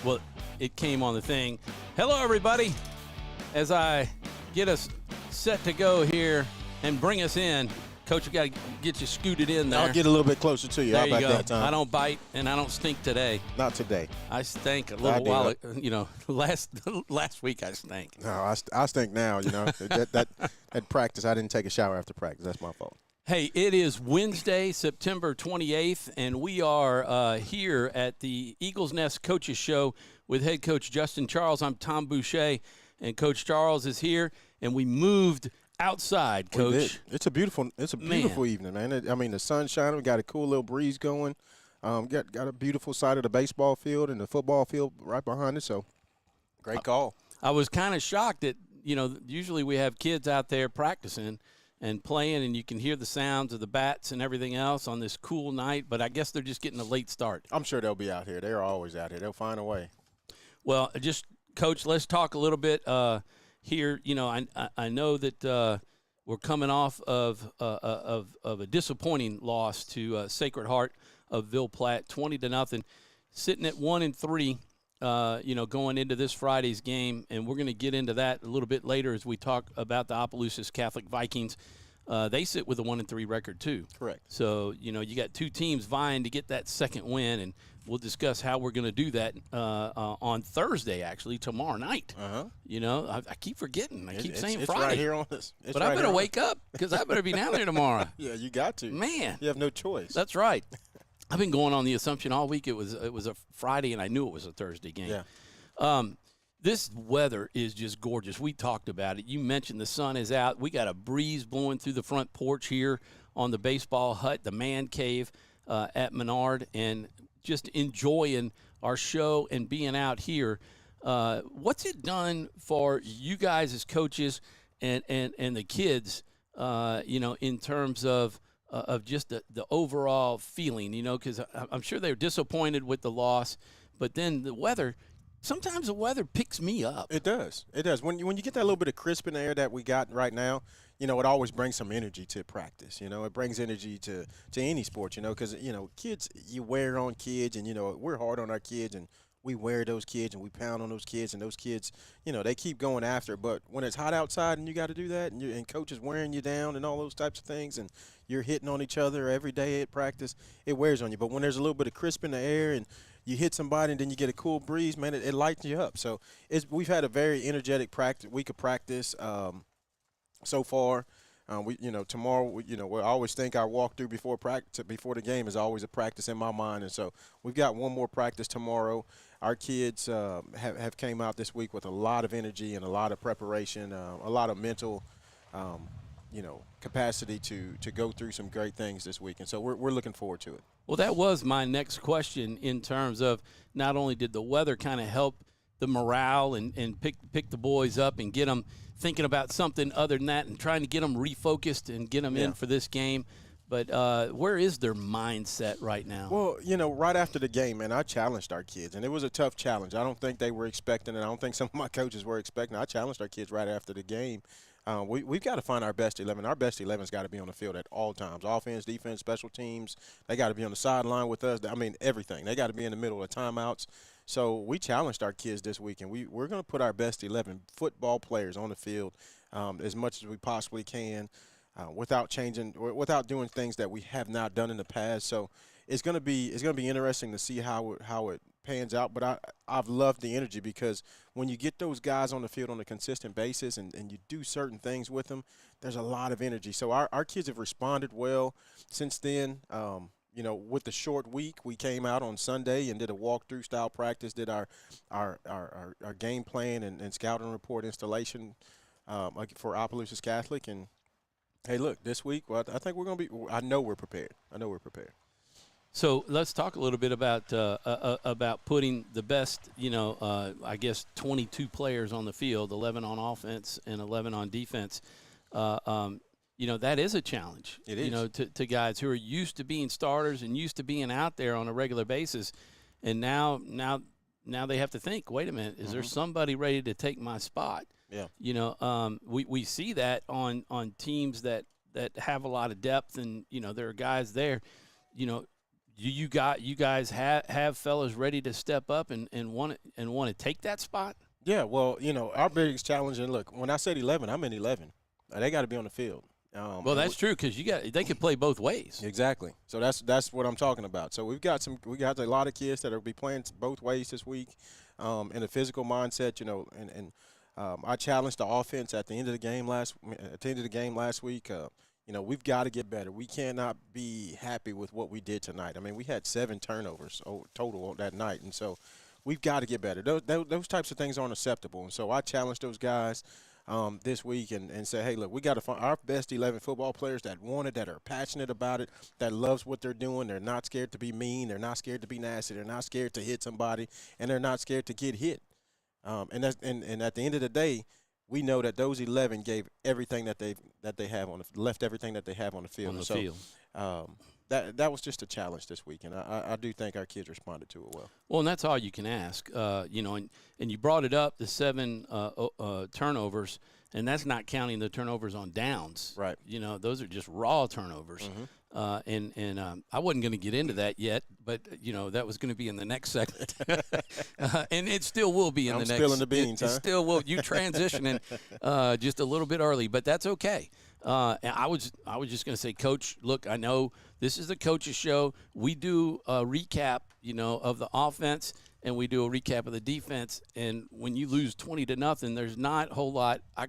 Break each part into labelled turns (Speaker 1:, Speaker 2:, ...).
Speaker 1: Well, it came on the thing. Hello, everybody. As I get us set to go here and bring us in, Coach, we got to get you scooted in there.
Speaker 2: I'll get a little bit closer to you.
Speaker 1: There
Speaker 2: How
Speaker 1: you
Speaker 2: about
Speaker 1: go.
Speaker 2: that, Tom?
Speaker 1: I don't bite and I don't stink today.
Speaker 2: Not today.
Speaker 1: I stank a little while. Last week I stank.
Speaker 2: No, I stink now. You know that practice. I didn't take a shower after practice. That's my fault.
Speaker 1: Hey, it is Wednesday, September 28th, and we are here at the Eagles Nest Coaches Show with head coach Justin Charles. I'm Tom Boucher, and Coach Charles is here, and we moved outside, Coach.
Speaker 2: It's a beautiful evening, man. The sun's shining. We got a cool little breeze going. Got a beautiful side of the baseball field and the football field right behind it. So, great call.
Speaker 1: I was kind of shocked that usually we have kids out there practicing and playing, and you can hear the sounds of the bats and everything else on this cool night. But I guess they're just getting a late start.
Speaker 2: I'm sure they'll be out here. They're always out here. They'll find a way.
Speaker 1: Well, just Coach, let's talk a little bit. Here, I know that we're coming off of a disappointing loss to Sacred Heart of Ville Platte, 20-0, sitting at 1-3. Going into this Friday's game, and we're going to get into that a little bit later as we talk about the Opelousas Catholic Vikings. They sit with a 1-3 record too.
Speaker 2: Correct.
Speaker 1: So you got two teams vying to get that second win, and we'll discuss how we're going to do that on Thursday, actually, tomorrow night. I keep forgetting. I keep saying Friday.
Speaker 2: It's right here on this.
Speaker 1: But I better wake up because I better be down there tomorrow.
Speaker 2: Yeah, you got to.
Speaker 1: Man,
Speaker 2: you have no choice.
Speaker 1: That's right. I've been going on the assumption all week it was a Friday, and I knew it was a Thursday game.
Speaker 2: Yeah.
Speaker 1: This weather is just gorgeous. We talked about it. You mentioned the sun is out. We got a breeze blowing through the front porch here on the baseball hut, the man cave at Menard, and just enjoying our show and being out here. What's it done for you guys as coaches and the kids, in terms of just the overall feeling, because I'm sure they're disappointed with the loss, but then the weather, sometimes the weather picks me up.
Speaker 2: It does. It does. When you get that little bit of crisp in the air that we got right now, it always brings some energy to practice. It brings energy to any sport, because, kids, you wear on kids, and, we're hard on our kids, and we wear those kids and we pound on those kids, and those kids, they keep going after it. But when it's hot outside and you got to do that, and coach is wearing you down and all those types of things, and you're hitting on each other every day at practice, it wears on you. But when there's a little bit of crisp in the air and you hit somebody and then you get a cool breeze, man, it lightens you up. So we've had a very energetic week of practice so far. Tomorrow, we always think our walkthrough before the game is always a practice in my mind, and so we've got one more practice tomorrow. Our kids have came out this week with a lot of energy and a lot of preparation, a lot of mental, capacity to go through some great things this week, and so we're looking forward to it.
Speaker 1: Well, that was my next question in terms of not only did the weather kind of help the morale and pick the boys up and get them thinking about something other than that and trying to get them refocused and get them in for this game. But where is their mindset right now?
Speaker 2: Well, right after the game, man, I challenged our kids, and it was a tough challenge. I don't think they were expecting it. I don't think some of my coaches were expecting it. I challenged our kids right after the game. We've got to find our best 11. Our best 11's got to be on the field at all times. Offense, defense, special teams. They got to be on the sideline with us. Everything. They got to be in the middle of timeouts. So we challenged our kids this week, and we're going to put our best 11 football players on the field as much as we possibly can without doing things that we have not done in the past. So it's going to be interesting to see how it pans out. But I've loved the energy because when you get those guys on the field on a consistent basis and you do certain things with them, there's a lot of energy. So our kids have responded well since then. With the short week, we came out on Sunday and did a walkthrough style practice, did our game plan and scouting report installation for Opelousas Catholic. And, hey, look, this week, I think we're going to be – I know we're prepared.
Speaker 1: So let's talk a little bit about putting the best, 22 players on the field, 11 on offense and 11 on defense. That is a challenge.
Speaker 2: It is.
Speaker 1: To guys who are used to being starters and used to being out there on a regular basis, and now they have to think, wait a minute, is there somebody ready to take my spot?
Speaker 2: Yeah.
Speaker 1: We see that on teams that have a lot of depth, and there are guys there. you guys have fellas ready to step up and want to take that spot?
Speaker 2: Yeah, well, our biggest challenge, and look, when I said 11, I meant 11. They got to be on the field.
Speaker 1: Well, that's true because they could play both ways.
Speaker 2: Exactly. So that's what I'm talking about. So we got a lot of kids that will be playing both ways this week, in a physical mindset. And I challenged the offense at the end of the game last week. We've got to get better. We cannot be happy with what we did tonight. I mean, we had 7 turnovers total that night, and so we've got to get better. Those types of things aren't acceptable. And so I challenged those guys this week and say, hey, look, we got to find our best 11 football players that want it, that are passionate about it, that loves what they're doing. They're not scared to be mean. They're not scared to be nasty. They're not scared to hit somebody, and they're not scared to get hit. And at the end of the day, we know that those 11 gave everything that they have left everything that they have on the field.
Speaker 1: On the field.
Speaker 2: That was just a challenge this week, and I do think our kids responded to it well.
Speaker 1: Well, and that's all you can ask. And you brought it up, the 7 turnovers, and that's not counting the turnovers on downs.
Speaker 2: Right.
Speaker 1: Those are just raw turnovers.
Speaker 2: Mm-hmm.
Speaker 1: I wasn't going to get into that yet, but that was going to be in the next segment, and it still will be in the next.
Speaker 2: I'm spilling the beans,
Speaker 1: it still will. You transitioning just a little bit early, but that's okay. And I was just going to say, Coach, look, I know this is the coach's show. We do a recap, of the offense, and we do a recap of the defense. And when you lose 20-0, there's not a whole lot. I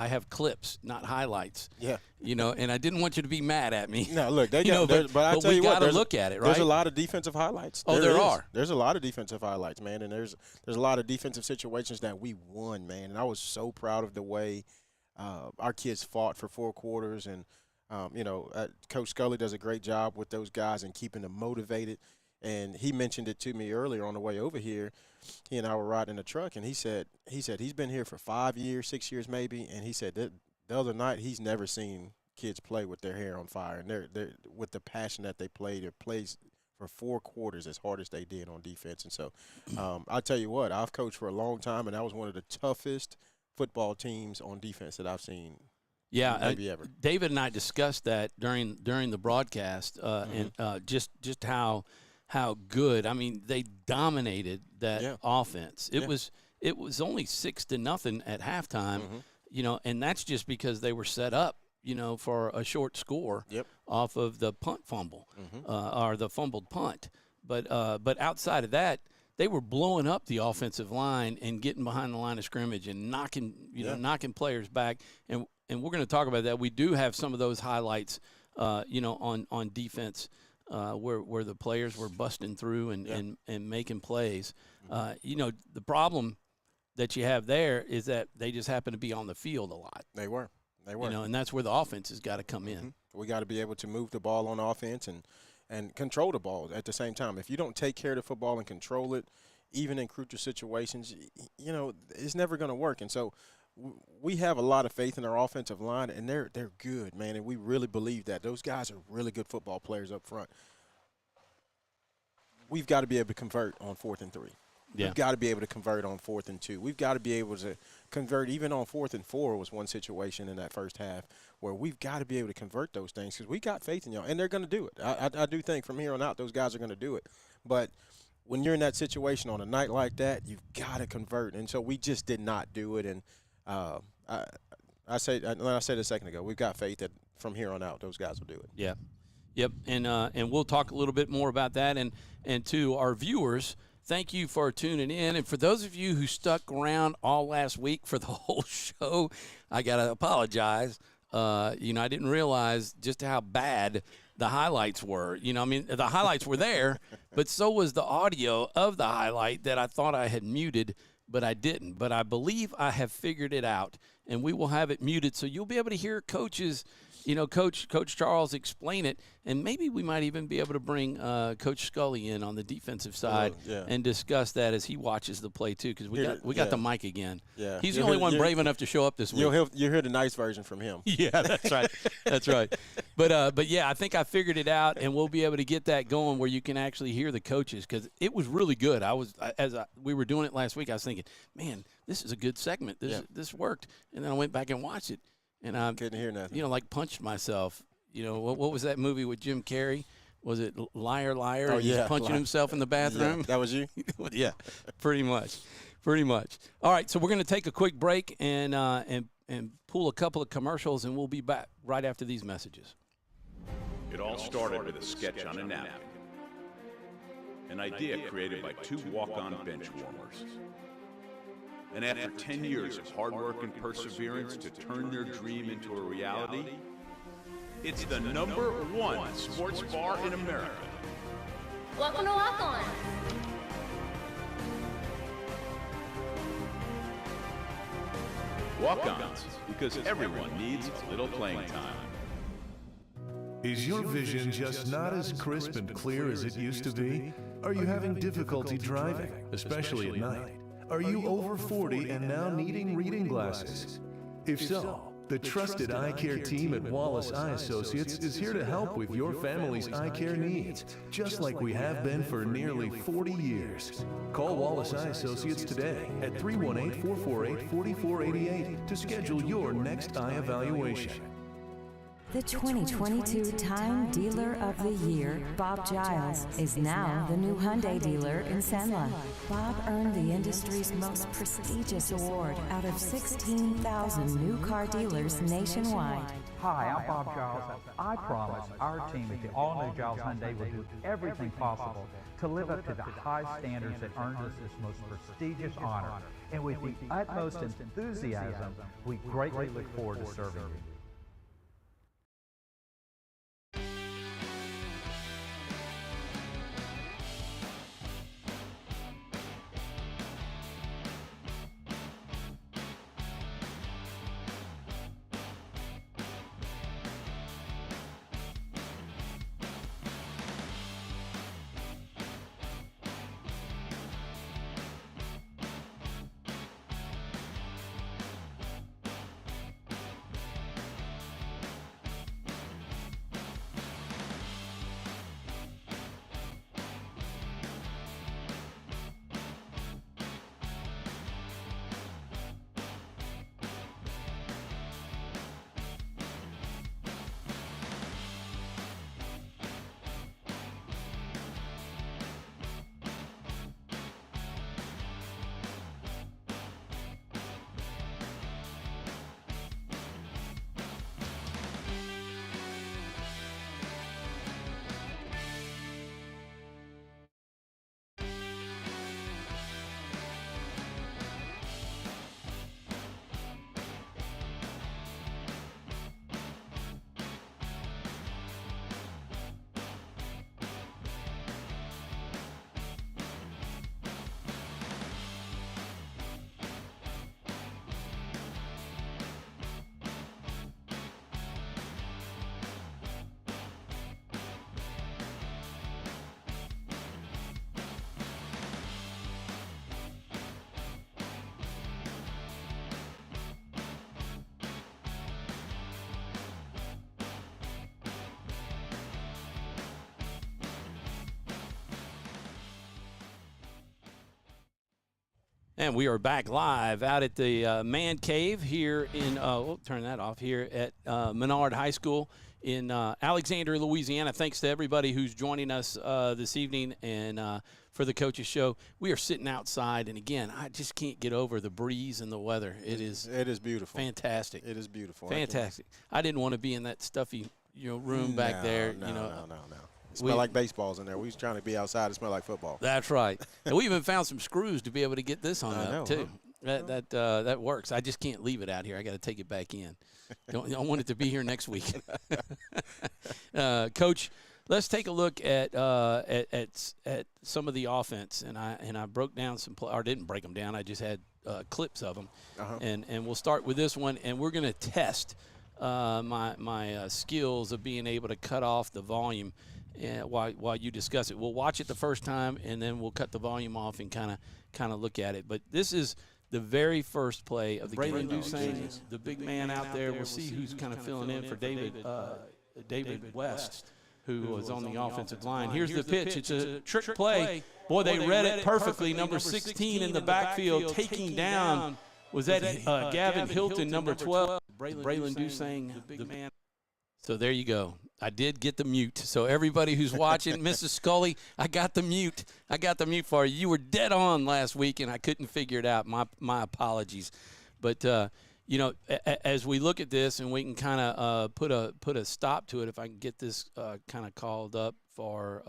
Speaker 1: have clips, not highlights.
Speaker 2: Yeah.
Speaker 1: And I didn't want you to be mad at me.
Speaker 2: No, look, but I tell
Speaker 1: we
Speaker 2: you what,
Speaker 1: got to look at it, right?
Speaker 2: There's a lot of defensive highlights.
Speaker 1: There are.
Speaker 2: There's a lot of defensive highlights, man, and there's a lot of defensive situations that we won, man. And I was so proud of the way our kids fought for 4 quarters, and Coach Scully does a great job with those guys and keeping them motivated. And he mentioned it to me earlier on the way over here. He and I were riding in the truck, and he said he's been here for 5 years, 6 years maybe, and he said that the other night he's never seen kids play with their hair on fire, and they're with the passion that they played. It plays for 4 quarters as hard as they did on defense. And so I'll tell you what, I've coached for a long time, and that was one of the toughest football teams on defense that I've seen.
Speaker 1: Yeah,
Speaker 2: maybe ever. David
Speaker 1: and I discussed that during the broadcast, and just how good. I mean, they dominated that offense. It was only 6-0 at halftime, and that's just because they were set up, for a short score off of the punt fumble or the fumbled punt. But outside of that, they were blowing up the offensive line and getting behind the line of scrimmage and knocking players back. And we're going to talk about that. We do have some of those highlights, on defense. Where the players were busting through and making plays. The problem that you have there is that they just happen to be on the field a lot.
Speaker 2: They were.
Speaker 1: And that's where the offense has got to come in.
Speaker 2: We got to be able to move the ball on offense and control the ball at the same time. If you don't take care of the football and control it, even in crucial situations, it's never going to work. And so we have a lot of faith in our offensive line, and they're good, man, and we really believe that. Those guys are really good football players up front. We've got to be able to convert on 4th and 3.
Speaker 1: Yeah.
Speaker 2: We've got to be able to convert on 4th and 2. We've got to be able to convert even on 4th and 4 was one situation in that first half where we've got to be able to convert those things because we got faith in y'all, and they're going to do it. I do think from here on out those guys are going to do it. But when you're in that situation on a night like that, you've got to convert. And so we just did not do it. And I said a second ago, we've got faith that from here on out those guys will do it.
Speaker 1: Yeah. Yep. And we'll talk a little bit more about that. And to our viewers, thank you for tuning in. And for those of you who stuck around all last week for the whole show, I got to apologize. I didn't realize just how bad the highlights were. The highlights were there, but so was the audio of the highlight that I thought I had muted, but I didn't. But I believe I have figured it out, and we will have it muted so you'll be able to hear Coach Charles explain it, and maybe we might even be able to bring Coach Scully in on the defensive side and discuss that as he watches the play too, because we got the mic again.
Speaker 2: Yeah.
Speaker 1: He's the only one brave enough to show up this week.
Speaker 2: You'll hear the nice version from him.
Speaker 1: Yeah, that's right. That's right. But yeah, I think I figured it out, and we'll be able to get that going where you can actually hear the coaches because it was really good. We were doing it last week, I was thinking, man, this is a good segment. This worked, and then I went back and watched it. And I
Speaker 2: couldn't hear nothing.
Speaker 1: Punched myself. What was that movie with Jim Carrey was it Liar Liar?
Speaker 2: Oh,
Speaker 1: and he's
Speaker 2: yeah,
Speaker 1: punching himself in the bathroom.
Speaker 2: Yeah, that was you?
Speaker 1: Yeah, pretty much. Pretty much. All right, so we're going to take a quick break and pull a couple of commercials, and we'll be back right after these messages.
Speaker 3: It all started with a sketch on a napkin. An idea created by two walk-on bench warmers. And after 10 years of hard work and perseverance to turn their dream into a reality, it's the #1 sports bar in America.
Speaker 4: Welcome to Walk On.
Speaker 3: Walk-ons, because everyone needs a little playing time.
Speaker 5: Is your vision just not as crisp and clear as it used to be? Are you having difficulty driving, especially at night? Are you over 40 and now needing reading glasses? If so, the trusted eye care team at Wallace Eye Associates is here to help with your family's eye care needs, just like we have been for nearly 40 years. Call Wallace Eye Associates today at 318-448-4488 to schedule your next eye evaluation.
Speaker 6: The 2022 Time Dealer of the Year, Bob Giles, is now the new Hyundai dealer in Senla. Bob earned the industry's most prestigious award out of 16,000 new car dealers nationwide.
Speaker 7: Hi, I'm Bob Giles, and I promise our team at the all-new Giles Hyundai will do everything possible to live up to the high standards that earned us this most prestigious honor. And with the utmost enthusiasm, we greatly look forward to serving you.
Speaker 1: And we are back live out at the Man Cave here in, we'll turn that off, here at Menard High School in Alexandria, Louisiana. Thanks to everybody who's joining us this evening and for the Coaches Show. We are sitting outside, and again, I just can't get over the breeze and the weather. It is
Speaker 2: beautiful.
Speaker 1: Fantastic.
Speaker 2: It is beautiful.
Speaker 1: Fantastic. I didn't want to be in that stuffy room back there.
Speaker 2: No. It smelled like baseballs in there. We was trying to be outside. It smelled like football.
Speaker 1: That's right. And we even found some screws to be able to get this on up, too.
Speaker 2: Huh?
Speaker 1: That works. I just can't leave it out here. I got to take it back in. Don't want it to be here next week. Coach, let's take a look at some of the offense. And I broke down some or didn't break them down. I just had clips of them. And we'll start with this one. And we're going to test my skills of being able to cut off the volume while you discuss it. We'll watch it the first time, and then we'll cut the volume off and kind of look at it. But this is the very first play of the game. Braylon Dussain, the big man out there. We'll see who's kind of filling in for David West, who was on the offensive line. Here's the pitch. It's a trick play. Boy, they read it perfectly. Number 16 in the backfield taking down. Was that Gavin Hilton, number 12? Braylon Dussain, the man. So there you go. I did get the mute. So everybody who's watching, Mrs. Scully, I got the mute. I got the mute for you. You were dead on last week, and I couldn't figure it out. My apologies. But, as we look at this, and we can kind of put a stop to it, if I can get this kind of called up for,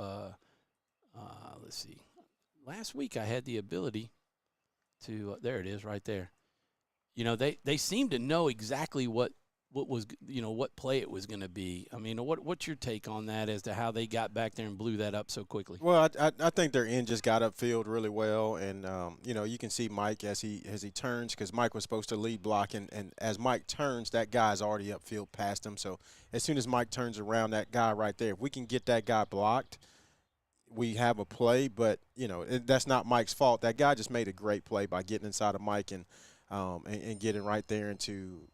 Speaker 1: let's see. Last week I had the ability to, there it is right there. They seem to know exactly what was, what play it was going to be. I mean, what's your take on that as to how they got back there and blew that up so quickly?
Speaker 2: Well, I think their end just got upfield really well, and you can see Mike as he turns, because Mike was supposed to lead block, and as Mike turns, that guy's already upfield past him. So as soon as Mike turns around, that guy right there, if we can get that guy blocked, we have a play. But that's not Mike's fault. That guy just made a great play by getting inside of Mike and getting right there into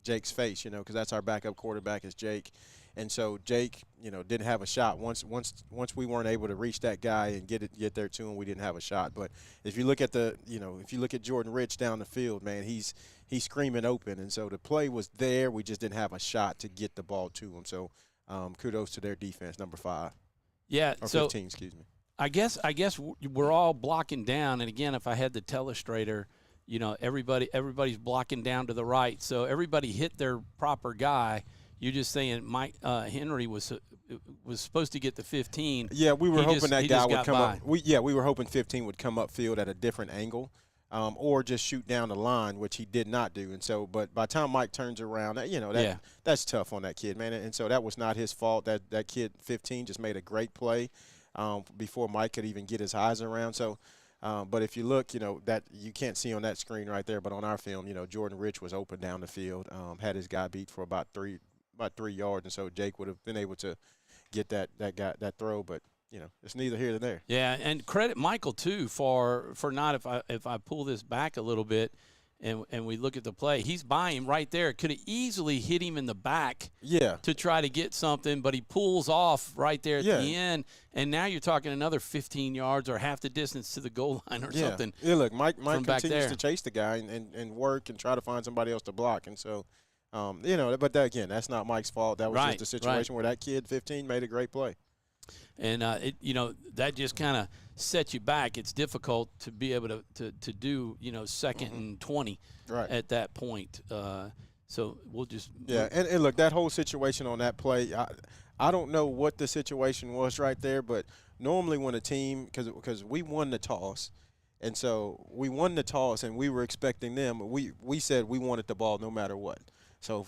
Speaker 2: Jake's face, because that's our backup quarterback is Jake. And so Jake, didn't have a shot. Once we weren't able to reach that guy and get there to him, we didn't have a shot. But if you look at if you look at Jordan Rich down the field, man, he's screaming open. And so the play was there. We just didn't have a shot to get the ball to him. So kudos to their defense, number 5.
Speaker 1: Yeah,
Speaker 2: or
Speaker 1: so
Speaker 2: 15, excuse me.
Speaker 1: I guess we're all blocking down. And again, if I had the telestrator, everybody's blocking down to the right. So everybody hit their proper guy. You're just saying Mike Henry was supposed to get the 15.
Speaker 2: Yeah, we were hoping that guy would come
Speaker 1: by.
Speaker 2: up. We were hoping 15 would come upfield at a different angle, or just shoot down the line, which he did not do. And so, but by the time Mike turns around, that's tough on that kid, man. And so that was not his fault. That kid 15 just made a great play before Mike could even get his eyes around. So. But if you look, that you can't see on that screen right there, but on our film, Jordan Rich was open down the field, had his guy beat for about 3 yards, and so Jake would have been able to get that throw. But it's neither here nor there.
Speaker 1: Yeah, and credit Michael too for not, if I pull this back a little bit. And we look at the play. He's by him right there. Could have easily hit him in the back to try to get something, but he pulls off right there at the end. And now you're talking another 15 yards or half the distance to the goal line or something.
Speaker 2: Yeah, look, Mike continues to chase the guy and work and try to find somebody else to block. And so, but again, that's not Mike's fault. That was just a situation where that kid, 15, made a great play.
Speaker 1: And, that just kind of sets you back. It's difficult to be able to do, second and 20 at that point. So we'll just –
Speaker 2: Yeah, and look, that whole situation on that play, I don't know what the situation was right there, but normally when a team – because we won the toss, and so we won the toss and we were expecting them. We said we wanted the ball no matter what. So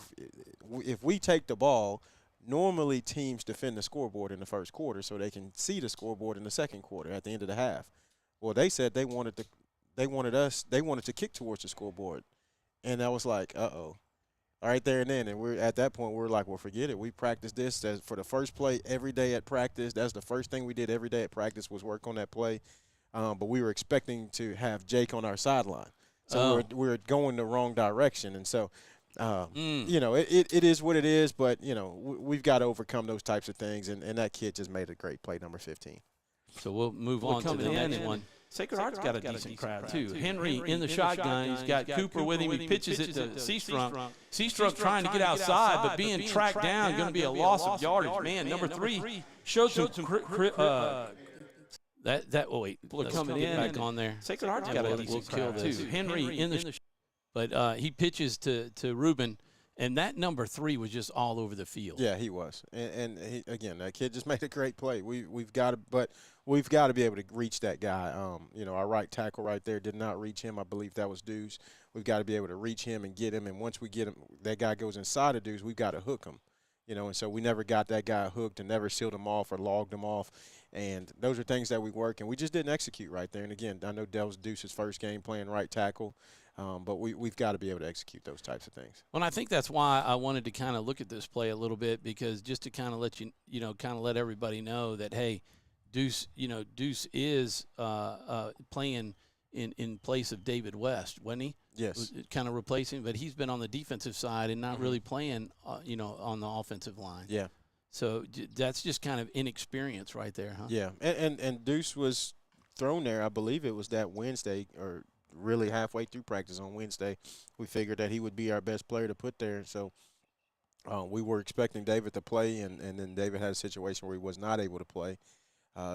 Speaker 2: if we take the ball – normally teams defend the scoreboard in the first quarter so they can see the scoreboard in the second quarter at the end of the half. Well, they said they wanted to kick towards the scoreboard. And I was like, uh-oh. All right, there and then. And we're at that point, we're like, well, forget it. We practiced this for the first play every day at practice. That's the first thing we did every day at practice was work on that play. But we were expecting to have Jake on our sideline. So we were going the wrong direction. And so – it is what it is, but, we've got to overcome those types of things, and that kid just made a great play, number 15.
Speaker 1: So we'll move on to the next one. Sacred Heart's got a decent crowd, too. Henry in the shotgun. He's got Cooper with him. He pitches it to Seastrunk. Seastrunk trying to get outside, but being tracked down, going to be a loss of yardage. Man, number 3 showed some wait, we're coming in back on there. Sacred Heart's got a decent crowd, too. Henry in the but he pitches to Ruben, and that number 3 was just all over the field.
Speaker 2: Yeah, he was. And he, again, that kid just made a great play. We've got to be able to reach that guy. Our right tackle right there did not reach him. I believe that was Deuce. We've got to be able to reach him and get him. And once we get him, that guy goes inside of Deuce, we've got to hook him. And so we never got that guy hooked and never sealed him off or logged him off. And those are things that we work, and we just didn't execute right there. And, again, I know that was Deuce's first game playing right tackle. But we've got to be able to execute those types of things.
Speaker 1: Well, I think that's why I wanted to kind of look at this play a little bit, because just to kind of let kind of let everybody know that, hey, Deuce is playing in place of David West, wasn't he?
Speaker 2: Yes.
Speaker 1: Kind of replacing, but he's been on the defensive side and not really playing, on the offensive line.
Speaker 2: Yeah.
Speaker 1: So that's just kind of inexperience right there, huh?
Speaker 2: Yeah, and Deuce was thrown there. I believe it was that Wednesday or really halfway through practice on Wednesday. We figured that he would be our best player to put there. So We were expecting David to play, and then David had a situation where he was not able to play.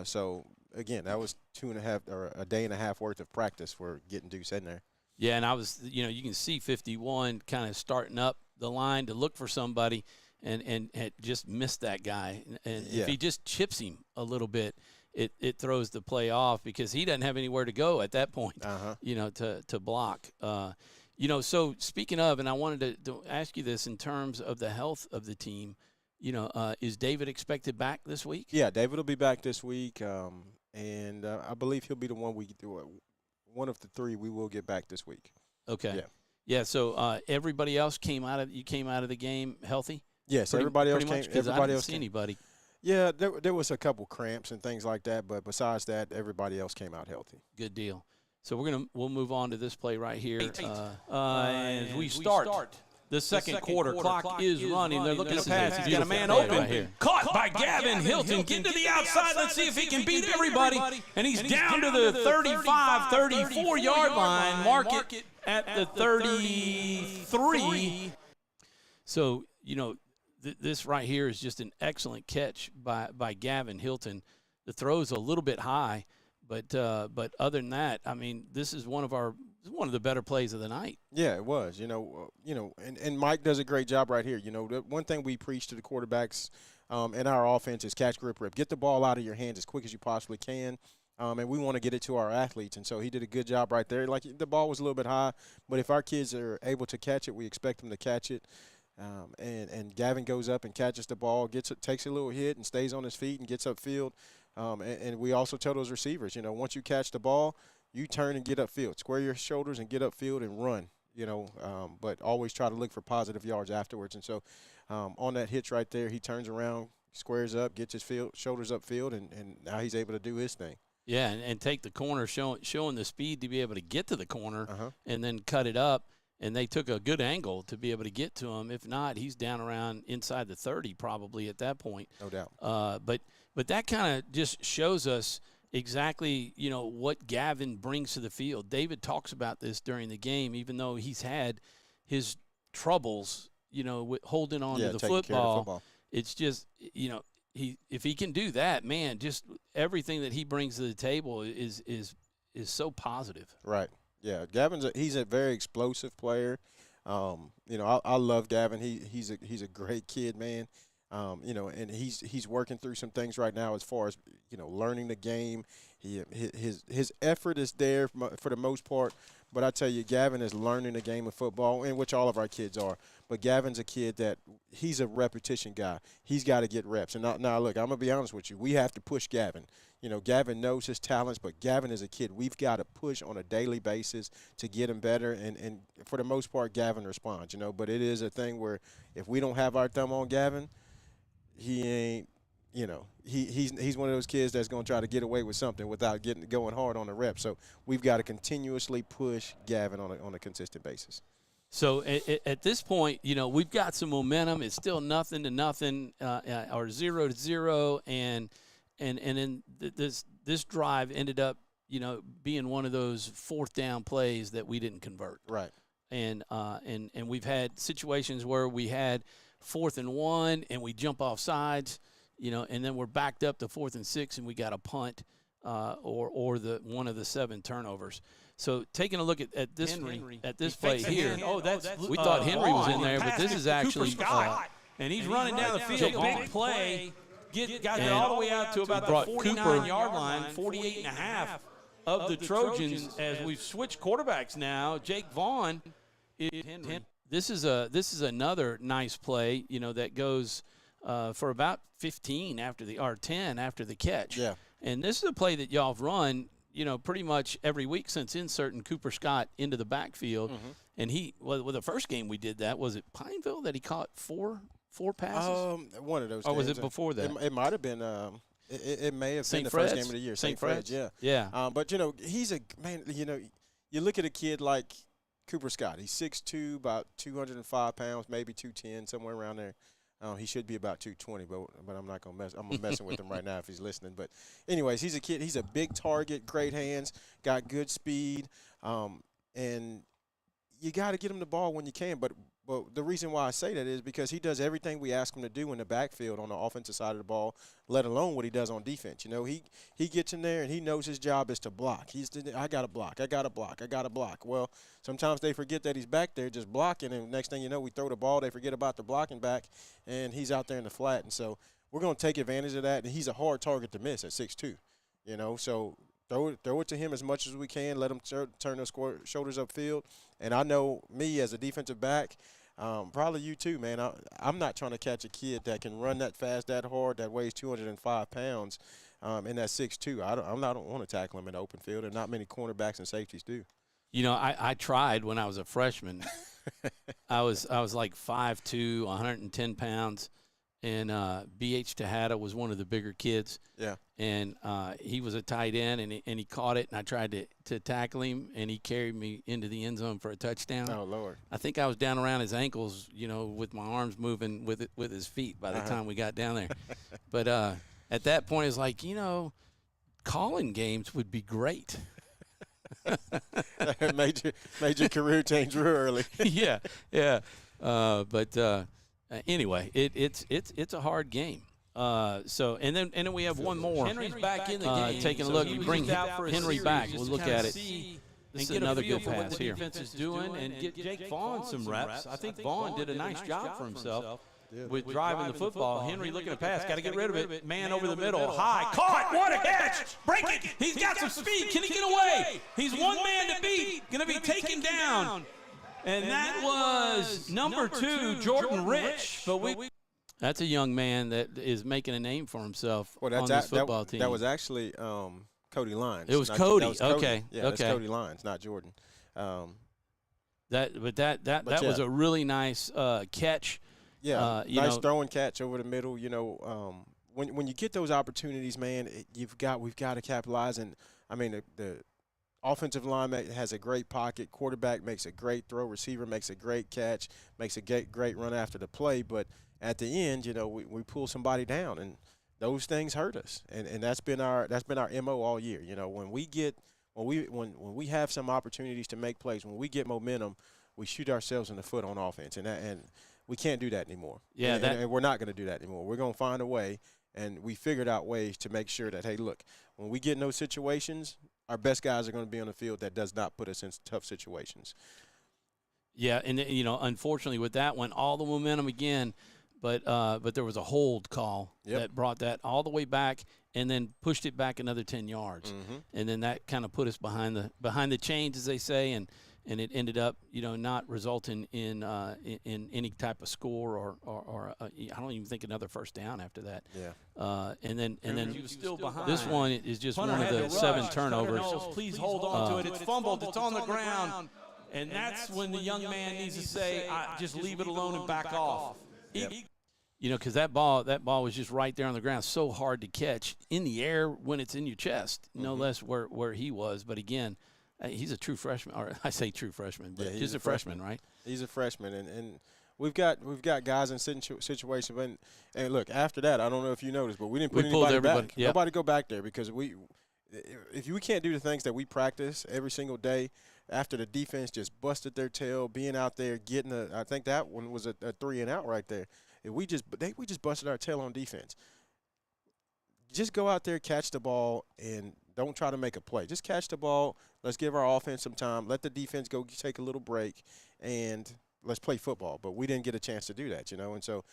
Speaker 2: So, again, that was 2.5 or a day and a half worth of practice for getting Deuce in there.
Speaker 1: Yeah, and I was, you can see 51 kind of starting up the line to look for somebody and had just missed that guy. And if he just chips him a little bit, it throws the play off because he doesn't have anywhere to go at that point, to block. So speaking of, and I wanted to ask you this in terms of the health of the team, is David expected back this week?
Speaker 2: Yeah, David will be back this week, and I believe he'll be the one one of the three we will get back this week.
Speaker 1: Okay. Yeah. So everybody else came out of the game healthy.
Speaker 2: Yes, everybody else came.
Speaker 1: Everybody else. See anybody?
Speaker 2: Yeah, there was a couple cramps and things like that, but besides that, everybody else came out healthy.
Speaker 1: Good deal. So we'll move on to this play right here. As we start the second quarter, clock is running. They're looking to pass. He's got a man open. Right here. Caught by Gavin Hilton. Get to the outside. Let's see if he can beat everybody. And he's down to the 35, 34-yard line. Mark it at the 33. So, this right here is just an excellent catch by Gavin Hilton. The throw's a little bit high, but other than that, I mean, this is one of the better plays of the night.
Speaker 2: Yeah, it was. And Mike does a great job right here. The one thing we preach to the quarterbacks in our offense is catch, grip, rip. Get the ball out of your hands as quick as you possibly can. And we want to get it to our athletes. And so he did a good job right there. Like, the ball was a little bit high, but if our kids are able to catch it, we expect them to catch it. And Gavin goes up and catches the ball, takes a little hit and stays on his feet and gets upfield. And we also tell those receivers, once you catch the ball, you turn and get upfield. Square your shoulders and get upfield and run, but always try to look for positive yards afterwards. And so on that hitch right there, he turns around, squares up, gets his shoulders upfield, and now he's able to do his thing.
Speaker 1: Yeah, and take the corner, showing the speed to be able to get to the corner and then cut it up. And they took a good angle to be able to get to him. If not, he's down around inside the 30 probably at that point.
Speaker 2: No doubt.
Speaker 1: But that kind of just shows us exactly, what Gavin brings to the field. David talks about this during the game, even though he's had his troubles, with holding on to the football. It's just, if he can do that, man, just everything that he brings to the table is so positive.
Speaker 2: Right. Yeah, he's a very explosive player. I love Gavin. He's a great kid, man. And he's working through some things right now as far as learning the game. His effort is there for the most part, but I tell you, Gavin is learning the game of football, in which all of our kids are. But Gavin's a kid that he's a repetition guy. He's got to get reps. And now look, I'm gonna be honest with you. We have to push Gavin. Gavin knows his talents, but Gavin is a kid we've got to push on a daily basis to get him better. And for the most part, Gavin responds. But it is a thing where if we don't have our thumb on Gavin, he ain't. He's one of those kids that's going to try to get away with something without going hard on the rep. So we've got to continuously push Gavin on a consistent basis.
Speaker 1: So at this point, we've got some momentum. It's still 0-0 or 0-0, and then this drive ended up, being one of those fourth down plays that we didn't convert.
Speaker 2: Right.
Speaker 1: And we've had situations where we had 4th and 1 and we jump off sides, and then we're backed up to 4th and 6 and we got a punt or the one of the 7 turnovers. So taking a look at this play here. We thought Henry was in there, but this is actually
Speaker 8: and he's running down the field. Big play. Got it all the way out to about the 49-yard line, 48.5 of the Trojans. As we've switched quarterbacks now, Jake Vaughn is Henry.
Speaker 1: This is another nice play, that goes for about 10 after the catch.
Speaker 2: Yeah.
Speaker 1: And this is a play that y'all have run, pretty much every week since inserting Cooper Scott into the backfield. Mm-hmm. And the first game we did that, was it Pineville that he caught four passes?
Speaker 2: One of those.
Speaker 1: Or was it before that?
Speaker 2: It might have been. It may have been the first game of the year. St. Fred's, yeah.
Speaker 1: Yeah.
Speaker 2: But he's a man. You look at a kid like Cooper Scott. He's 6'2", about 205 pounds, maybe 210, somewhere around there. He should be about 220, but I'm not gonna mess. I'm messing with him right now if he's listening. But anyways, he's a kid. He's a big target, great hands, got good speed, and you got to get him the ball when you can. But But the reason why I say that is because he does everything we ask him to do in the backfield on the offensive side of the ball, let alone what he does on defense. You know, he gets in there and he knows his job is to block. I got to block. I got to block. I got to block. Well, sometimes they forget that he's back there just blocking, and next thing you know, we throw the ball. They forget about the blocking back, and he's out there in the flat. And so we're going to take advantage of that, and he's a hard target to miss at 6'2", you know. So throw it to him as much as we can. Let him turn those shoulders upfield. And I know me as a defensive back, probably you too, man. I'm not trying to catch a kid that can run that fast, that hard, that weighs 205 pounds, in that 6'2". I don't want to tackle him in the open field, and not many cornerbacks and safeties do.
Speaker 1: You know, I tried when I was a freshman. I was like 5'2", 110 pounds, and B.H. Tejada was one of the bigger kids.
Speaker 2: Yeah.
Speaker 1: And he was a tight end, and he caught it, and I tried to tackle him, and he carried me into the end zone for a touchdown.
Speaker 2: Oh, Lord.
Speaker 1: I think I was down around his ankles, you know, with my arms moving with his feet by the time we got down there. But at that point, it's like, you know, calling games would be great.
Speaker 2: Major career change real early.
Speaker 1: yeah. But anyway, it's a hard game. So and then we have one more.
Speaker 8: Henry's back in the game.
Speaker 1: Taking a
Speaker 8: so
Speaker 1: look,
Speaker 8: he was
Speaker 1: bring
Speaker 8: just out for a
Speaker 1: Henry
Speaker 8: series
Speaker 1: back.
Speaker 8: just
Speaker 1: We'll
Speaker 8: to
Speaker 1: look
Speaker 8: kinda
Speaker 1: at it.
Speaker 8: see
Speaker 1: This
Speaker 8: and
Speaker 1: is
Speaker 8: get a
Speaker 1: another
Speaker 8: feel
Speaker 1: good
Speaker 8: for what
Speaker 1: pass
Speaker 8: the
Speaker 1: here.
Speaker 8: defense is doing, and get Jake Vaughn some reps. I think Vaughn did a nice job for himself with driving the football. Henry looking to pass, got to get rid of it. Man over the middle, high, caught, what a catch! Break it! He's got some speed. Can he get away? He's one man to beat. Going to be taken down. And that was number 2, Jordan Rich. But
Speaker 1: That's a young man that is making a name for himself on this football team.
Speaker 2: That was actually Cody Lyons.
Speaker 1: It was Cody. Okay.
Speaker 2: Yeah, that's Cody Lyons, not Jordan.
Speaker 1: That was a really nice catch.
Speaker 2: Yeah, nice throwing catch over the middle. You know, when you get those opportunities, man, we've got to capitalize. And I mean, the offensive line has a great pocket. Quarterback makes a great throw. Receiver makes a great catch. Makes a great run after the play. But at the end, you know, we pull somebody down, and those things hurt us. And that's been our MO all year. You know, when we have some opportunities to make plays, when we get momentum, we shoot ourselves in the foot on offense, and we can't do that anymore.
Speaker 1: Yeah,
Speaker 2: and we're not going to do that anymore. We're going to find a way, and we figured out ways to make sure that, hey, look, when we get in those situations, our best guys are going to be on the field. That does not put us in tough situations.
Speaker 1: Yeah, and you know, unfortunately with that one, all the momentum again, but there was a hold call that brought that all the way back and then pushed it back another 10 yards, and then that kind of put us behind the chains, as they say, and it ended up, you know, not resulting in any type of score or I don't even think another first down after that.
Speaker 2: Yeah.
Speaker 1: And then
Speaker 8: he was still behind.
Speaker 1: this one is just
Speaker 8: Hunter
Speaker 1: one of the
Speaker 8: had to
Speaker 1: 7
Speaker 8: rush.
Speaker 1: turnovers.
Speaker 8: Please hold on to it. It's fumbled. It's on the ground. And that's when the young man needs to say, just leave it alone and back off.
Speaker 1: You know, because that ball was just right there on the ground, so hard to catch in the air when it's in your chest, no less where he was. But again, he's a true freshman, or I say true freshman, but he's a freshman, right?
Speaker 2: He's a freshman, and we've got guys in situations. And look, after that, I don't know if you noticed, but we didn't put anybody back.
Speaker 1: Yep.
Speaker 2: Nobody go back there because if we can't do the things that we practice every single day. After the defense just busted their tail, being out there getting I think that one was a 3 and out right there. We just busted our tail on defense. Just go out there, catch the ball, and don't try to make a play. Just catch the ball. Let's give our offense some time. Let the defense go take a little break, and let's play football. But we didn't get a chance to do that, you know. And so,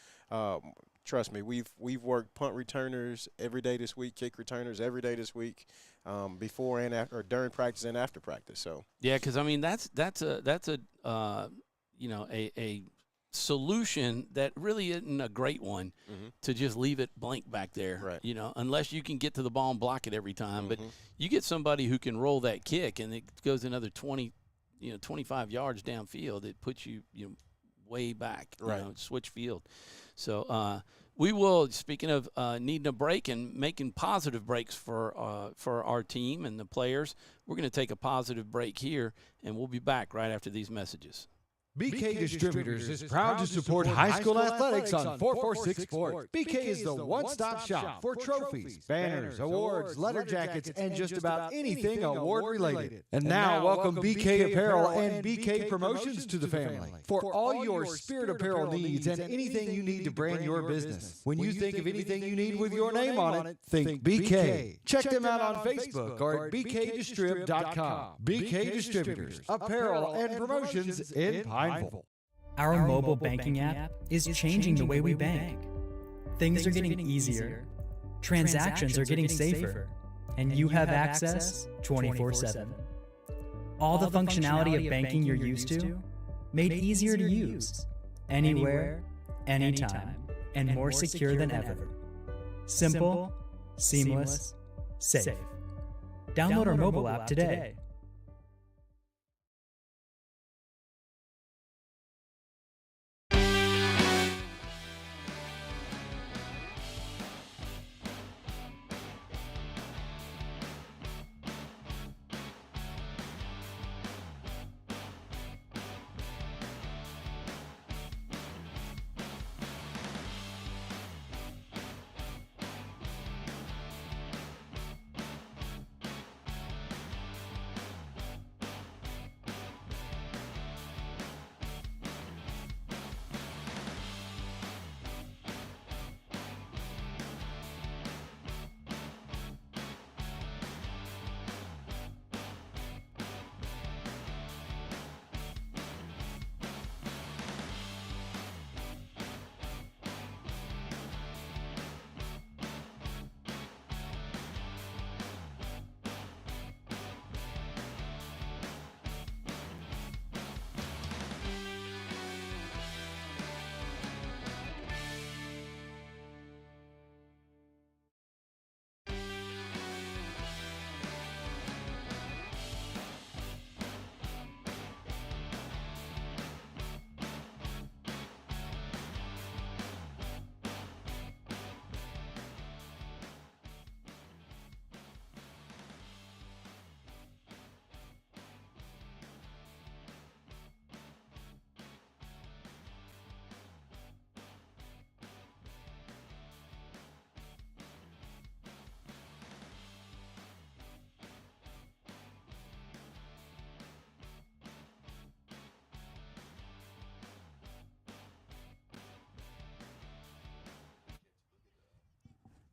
Speaker 2: trust me, we've worked punt returners every day this week, kick returners every day this week, before and after, or during practice and after practice. So
Speaker 1: yeah, because I mean that's a you know, a solution that really isn't a great one to just leave it blank back there.
Speaker 2: Right.
Speaker 1: You know, unless you can get to the ball and block it every time. But you get somebody who can roll that kick and it goes another 25 yards downfield. It puts you way back.
Speaker 2: Right.
Speaker 1: You know, switch field. So we will, speaking of needing a break and making positive breaks for our team and the players, we're going to take a positive break here, and we'll be back right after these messages.
Speaker 9: BK Distributors is proud to support high school athletics on 446 Sports. BK is the one-stop shop for trophies, banners, awards, letter jackets, and just about anything award-related. And now, welcome BK Apparel and BK Promotions to the family for all your spirit apparel needs and anything you need to brand your business. When you think of anything you need with your name on it, think BK. Check them out on Facebook or at bkdistrib.com. BK Distributors, apparel and promotions in Pineville.
Speaker 10: Our mobile banking app is changing the way we bank. Things are getting easier, transactions are getting safer, and you have access 24/7. All the functionality of banking you're used to, made easier to use, anywhere, anytime, and more secure than ever. Simple, seamless, safe. Download our mobile app today.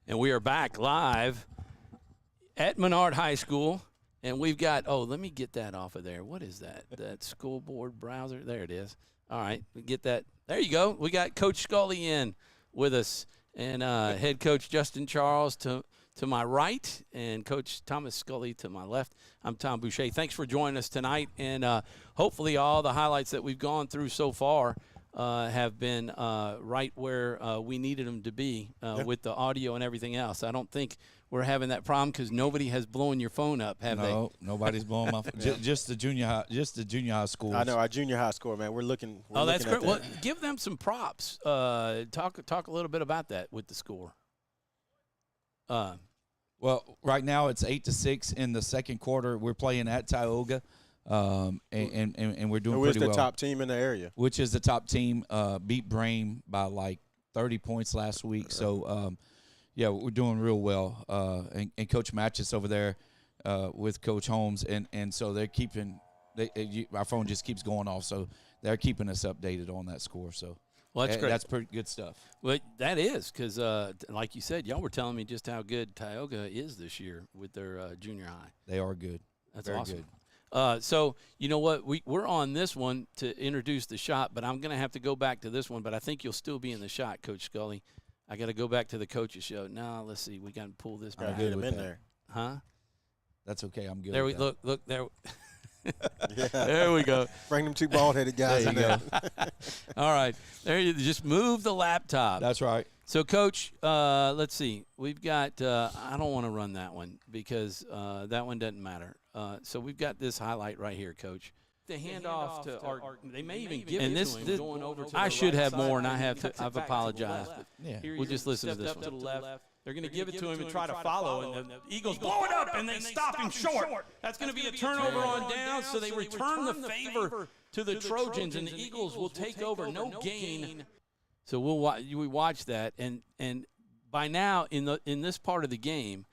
Speaker 1: And we are back live at Menard High School. And we've got, let me get that off of there. What is that? That school board browser? There it is. All right, get that. There you go. We got Coach Scully in with us, and head coach Justin Charles to my right, and Coach Thomas Scully to my left. I'm Tom Boucher. Thanks for joining us tonight. And hopefully all the highlights that we've gone through so far have been right where we needed them to be with the audio and everything else. I don't think we're having that problem because nobody has blown your phone up, have they?
Speaker 11: No, nobody's blowing my phone. Just the junior high schools.
Speaker 2: I know, our junior high score, man. We're looking
Speaker 1: that's great.
Speaker 2: That.
Speaker 1: Well, give them some props. Talk a little bit about that with the score.
Speaker 11: Well, right now it's 8-6 in the second quarter. We're playing at Tioga. And we're doing pretty well.
Speaker 2: Who is the top team in the area?
Speaker 11: Which is the top team, beat Brame by like 30 points last week. So, we're doing real well. And Coach Matches over there with Coach Holmes. And so they're keeping our phone just keeps going off. So they're keeping us updated on that score. So.
Speaker 1: Well, that's great.
Speaker 11: That's pretty good stuff.
Speaker 1: Well, that is because, like you said, y'all were telling me just how good Tioga is this year with their junior high.
Speaker 11: They are good.
Speaker 1: That's
Speaker 11: very
Speaker 1: awesome.
Speaker 11: Good.
Speaker 1: So, you know what? We're on this one to introduce the shot, but I'm going to have to go back to this one. But I think you'll still be in the shot, Coach Scully. I got to go back to the coaches show. No, let's see. We got to pull this back.
Speaker 2: Get him in there.
Speaker 1: Huh?
Speaker 11: That's okay. I'm good.
Speaker 1: There
Speaker 11: with
Speaker 1: we
Speaker 11: that.
Speaker 1: look there.
Speaker 2: Yeah.
Speaker 1: There we go.
Speaker 2: Bring them two bald-headed guys in there.
Speaker 1: All right. There you just move the laptop.
Speaker 11: That's right.
Speaker 1: So, Coach, let's see. We've got I don't want to run that one because that one doesn't matter. So we've got this highlight right here, Coach. The handoff to our they may even give it to him going over to I should have more, and I've apologized.
Speaker 11: Yeah.
Speaker 1: We'll just listen to this one.
Speaker 8: To the left. They're going to give it to him and try to follow, and the Eagles blow it up, and they stop him short. That's going to be a turnover on down, so they return the favor to the Trojans, and the Eagles will take over. No gain.
Speaker 1: So we watch that, and by now in this part of the game,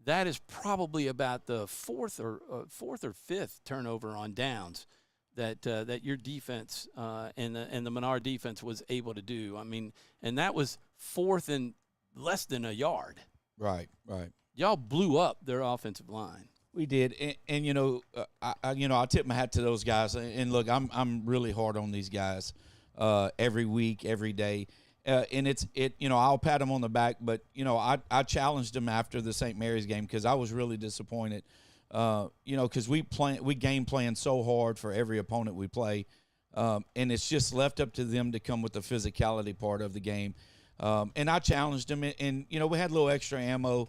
Speaker 1: that is probably about the fourth or fifth turnover on downs that your defense and the Menard defense was able to do. I mean, and that was fourth and less than a yard.
Speaker 11: Right.
Speaker 1: Y'all blew up their offensive line.
Speaker 11: We did, and I tip my hat to those guys. And look, I'm really hard on these guys every week, every day. And I'll pat them on the back, but I challenged them after the St. Mary's game because I was really disappointed. Because we game plan so hard for every opponent we play, and it's just left up to them to come with the physicality part of the game. And I challenged them, and we had a little extra ammo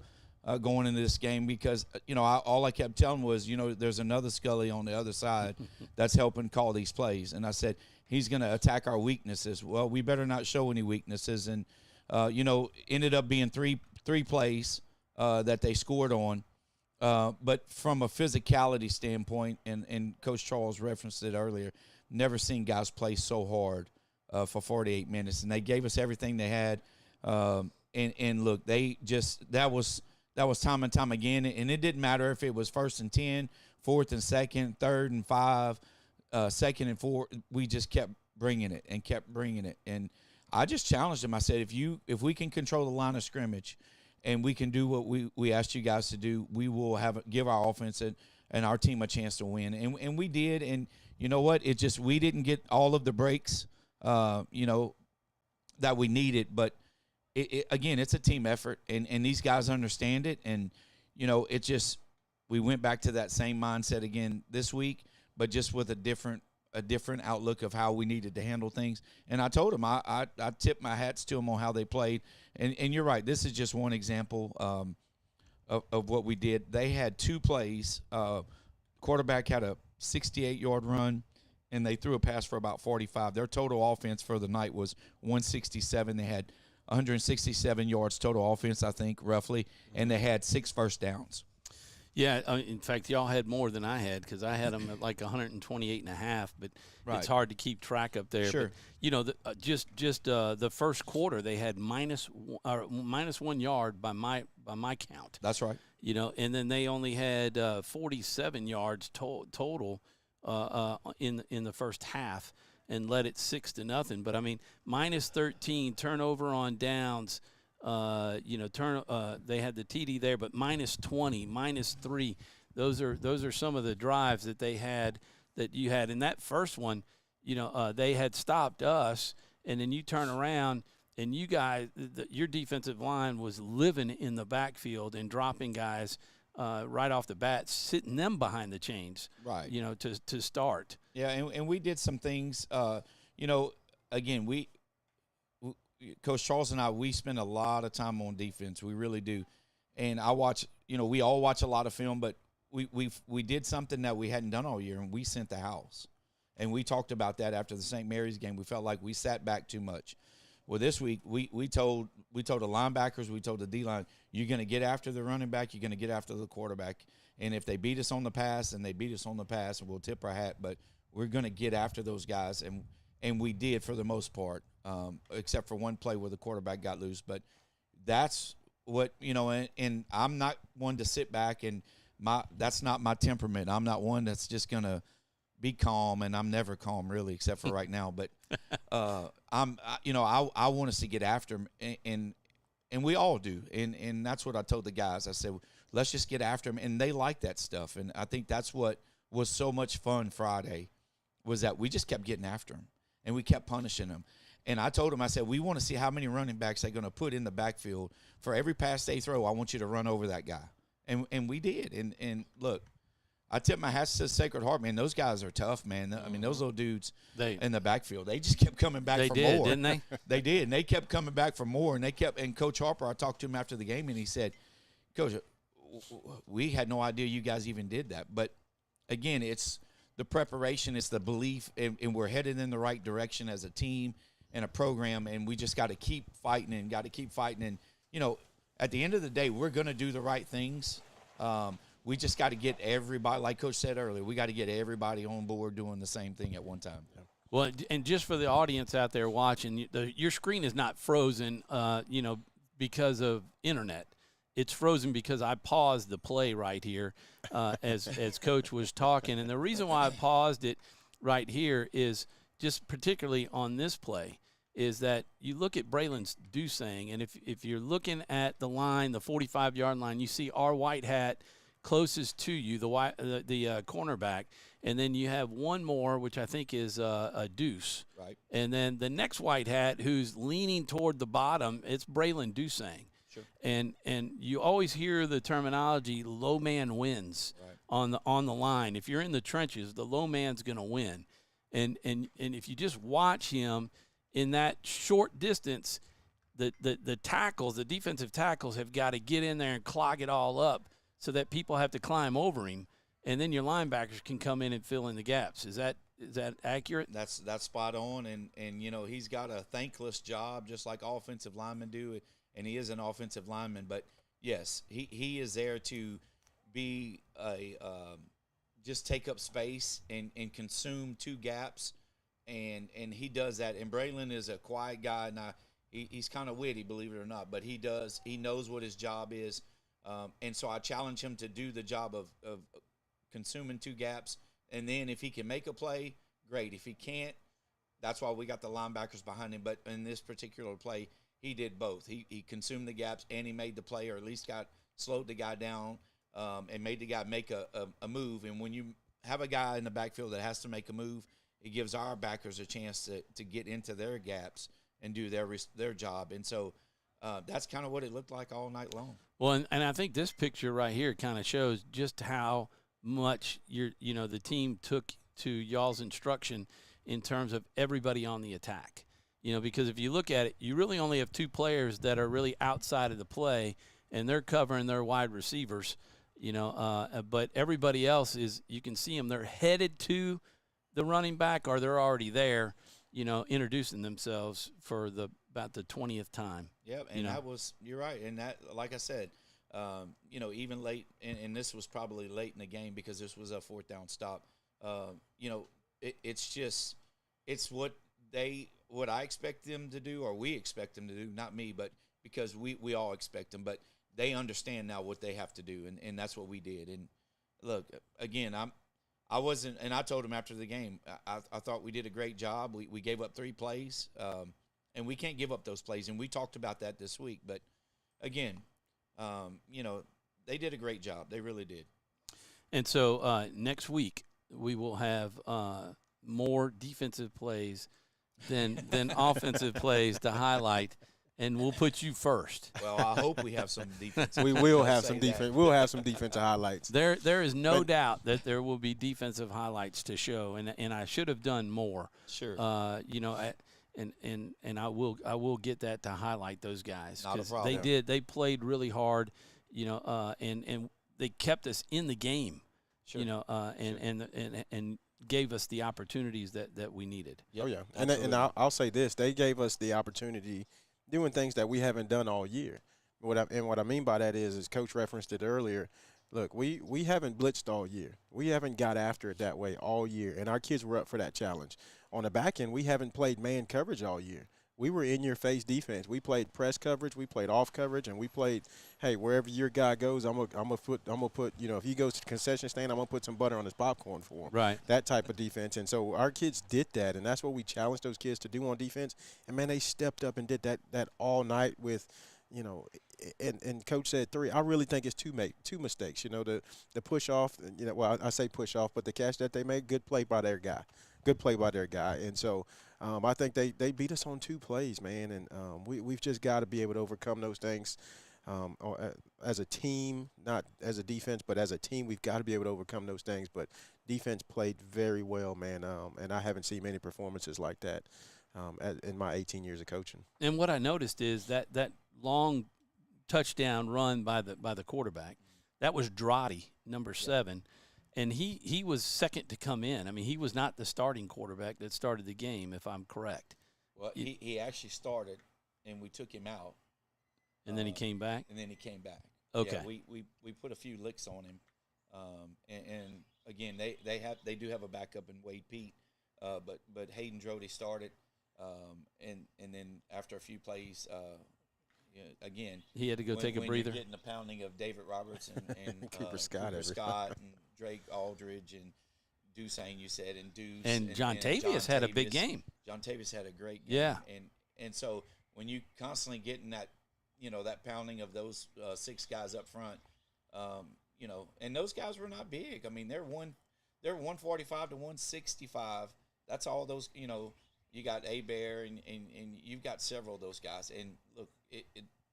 Speaker 11: going into this game because all I kept telling was there's another Scully on the other side that's helping call these plays, and I said he's going to attack our weaknesses. Well, we better not show any weaknesses, and ended up being three plays that they scored on. But from a physicality standpoint, and Coach Charles referenced it earlier, never seen guys play so hard for 48 minutes, and they gave us everything they had. And look, that was time and time again, and it didn't matter if it was 1st and 10, 4th and 2nd, 3rd and 5, 2nd and 4. We just kept bringing it, and I just challenged them. I said, if we can control the line of scrimmage, and we can do what we asked you guys to do, we will give our offense and our team a chance to win, and we did. And you know what? It just we didn't get all of the breaks, that we needed, but. Again, it's a team effort, and these guys understand it. And, it just we went back to that same mindset again this week, but just with a different outlook of how we needed to handle things. And I told them, I tipped my hats to them on how they played. And you're right, this is just one example of what we did. They had 2 plays. Quarterback had a 68-yard run, and they threw a pass for about 45. Their total offense for the night was 167. They had 167 yards total offense, I think, roughly, and they had 6 first downs.
Speaker 1: Yeah, in fact, y'all had more than I had because I had them at like 128 and a half, but it's hard to keep track up there.
Speaker 11: Sure.
Speaker 1: But, the first quarter, they had minus 1 yard by my count.
Speaker 11: That's right.
Speaker 1: And then they only had 47 yards total in the first half, and led it 6-0. But I mean, minus 13 turnover on downs. They had the TD there, but minus 20, minus 3. Those are some of the drives that they had that you had in that first one. They had stopped us, and then you turn around and you guys, your defensive line was living in the backfield and dropping guys right off the bat, sitting them behind the chains.
Speaker 11: Right.
Speaker 1: To start. Yeah,
Speaker 11: and we did some things. Again, Coach Charles and I, we spend a lot of time on defense. We really do. And I watch. We all watch a lot of film, but we did something that we hadn't done all year, and we sent the house. And we talked about that after the St. Mary's game. We felt like we sat back too much. Well, this week we told the linebackers, we told the D-line, you're going to get after the running back, you're going to get after the quarterback. And if they beat us on the pass, and we'll tip our hat. But we're going to get after those guys, and we did for the most part, except for one play where the quarterback got loose. But that's what, and I'm not one to sit back, and that's not my temperament. I'm not one that's just going to be calm, and I'm never calm really, except for right now. But I want us to get after him, and we all do, and that's what I told the guys. I said, let's just get after him, and they like that stuff. And I think that's what was so much fun Friday, was that we just kept getting after him, and we kept punishing him. And I told him, I said, we want to see how many running backs they're going to put in the backfield. For every pass they throw, I want you to run over that guy. And we did. And look, I tip my hats to Sacred Heart, man. Those guys are tough, man. I mean, those little dudes in the backfield, they just kept coming back for more.
Speaker 1: They did, didn't they?
Speaker 11: They did, and they kept coming back for more. And Coach Harper, I talked to him after the game, and he said, Coach, we had no idea you guys even did that. But, again, it's the preparation, it's the belief, and we're headed in the right direction as a team and a program, and we just got to keep fighting and at the end of the day, we're going to do the right things. we just got to get everybody, like Coach said earlier, we got to get everybody on board doing the same thing at one time. Yeah.
Speaker 1: Well, and just for the audience out there watching, your screen is not frozen, because of internet. It's frozen because I paused the play right here as Coach was talking. And the reason why I paused it right here is just particularly on this play is that you look at Braylon's Dusang, and if you're looking at the line, the 45-yard line, you see our white hat closest to you, the cornerback, and then you have one more, which I think is a Deuce.
Speaker 11: Right.
Speaker 1: And then the next white hat who's leaning toward the bottom, it's Braylon Dusang.
Speaker 11: Sure.
Speaker 1: And you always hear the terminology low man wins on the line. If you're in the trenches, the low man's going to win. And if you just watch him in that short distance, the tackles, the defensive tackles have got to get in there and clog it all up so that people have to climb over him, and then your linebackers can come in and fill in the gaps. Is that accurate?
Speaker 11: That's spot on, and he's got a thankless job just like offensive linemen do, and he is an offensive lineman. But yes, he is there to be just take up space and consume two gaps, and he does that. And Braylon is a quiet guy. Now he's kind of witty, believe it or not, but he knows what his job is, and so I challenge him to do the job of consuming two gaps. And then if he can make a play, great. If he can't, that's why we got the linebackers behind him. But in this particular play, he did both. He consumed the gaps and he made the play, or at least slowed the guy down, and made the guy make a move. And when you have a guy in the backfield that has to make a move, it gives our backers a chance to get into their gaps and do their job. And so that's kind of what it looked like all night long.
Speaker 1: Well, and I think this picture right here kind of shows just how much the team took to y'all's instruction in terms of everybody on the attack. Because if you look at it, you really only have two players that are really outside of the play, and they're covering their wide receivers. But everybody else is, you can see them, they're headed to the running back or they're already there, introducing themselves for about the 20th time.
Speaker 11: Yeah, and you're right. And that, like I said, even late, and this was probably late in the game because this was a fourth down stop. It's what I expect them to do, or we expect them to do, not me, but because we all expect them, but they understand now what they have to do, and that's what we did. And look, again, I wasn't, and I told him after the game, I thought we did a great job. We gave up 3 plays, and we can't give up those plays, and we talked about that this week. But again, they did a great job. They really did.
Speaker 1: And so next week we will have more defensive plays than offensive plays to highlight, and we'll put you first.
Speaker 11: Well, I hope we have some defense.
Speaker 2: We will have some defense. We'll have some defensive highlights.
Speaker 1: There is no doubt that there will be defensive highlights to show, and I should have done more.
Speaker 11: Sure.
Speaker 1: And I will get that to highlight those guys.
Speaker 11: Not a problem.
Speaker 1: They played really hard, and they kept us in the game.
Speaker 11: Sure.
Speaker 1: And gave us the opportunities that we needed.
Speaker 2: Yep. Oh yeah, and I'll say this: they gave us the opportunity doing things that we haven't done all year. What I mean by that is Coach referenced it earlier. Look, we haven't blitzed all year. We haven't got after it that way all year, and our kids were up for that challenge. On the back end, we haven't played man coverage all year. We were in your face defense. We played press coverage, we played off coverage, and we played, hey, wherever your guy goes, I'm gonna put, if he goes to the concession stand, I'm gonna put some butter on his popcorn for him.
Speaker 1: Right.
Speaker 2: That type of defense. And so our kids did that, and that's what we challenged those kids to do on defense. And man, they stepped up and did that all night with, and Coach said 3. I really think it's two mistakes. The push off, I say push off, but the catch that they made, good play by their guy. And so I think they beat us on 2 plays, man, and we've just got to be able to overcome those things as a team, not as a defense, but as a team, we've got to be able to overcome those things. But defense played very well, man, and I haven't seen many performances like that in my 18 years of coaching.
Speaker 1: And what I noticed is that long touchdown run by the quarterback, that was Drotty, number 7. And he was second to come in. I mean, he was not the starting quarterback that started the game, if I'm correct.
Speaker 11: Well, he actually started, and we took him out.
Speaker 1: And then he came back?
Speaker 11: And then he came back.
Speaker 1: Okay.
Speaker 11: Yeah, we put a few licks on him. And again, they do have a backup in Wade Pete, but Hayden Drody started, and then after a few plays, again,
Speaker 1: he had to go take a breather.
Speaker 11: You're getting the pounding of David Roberts and
Speaker 2: Cooper Scott
Speaker 11: and Drake Aldridge and Dusain, you said, and Deuce.
Speaker 1: And John Tavius had a big game.
Speaker 11: John Tavius had a great game.
Speaker 1: Yeah.
Speaker 11: And so when you constantly getting that, that pounding of those 6 guys up front, and those guys were not big. I mean, they're 145 to 165. That's all those, you got A-Bear and you've got several of those guys. And look,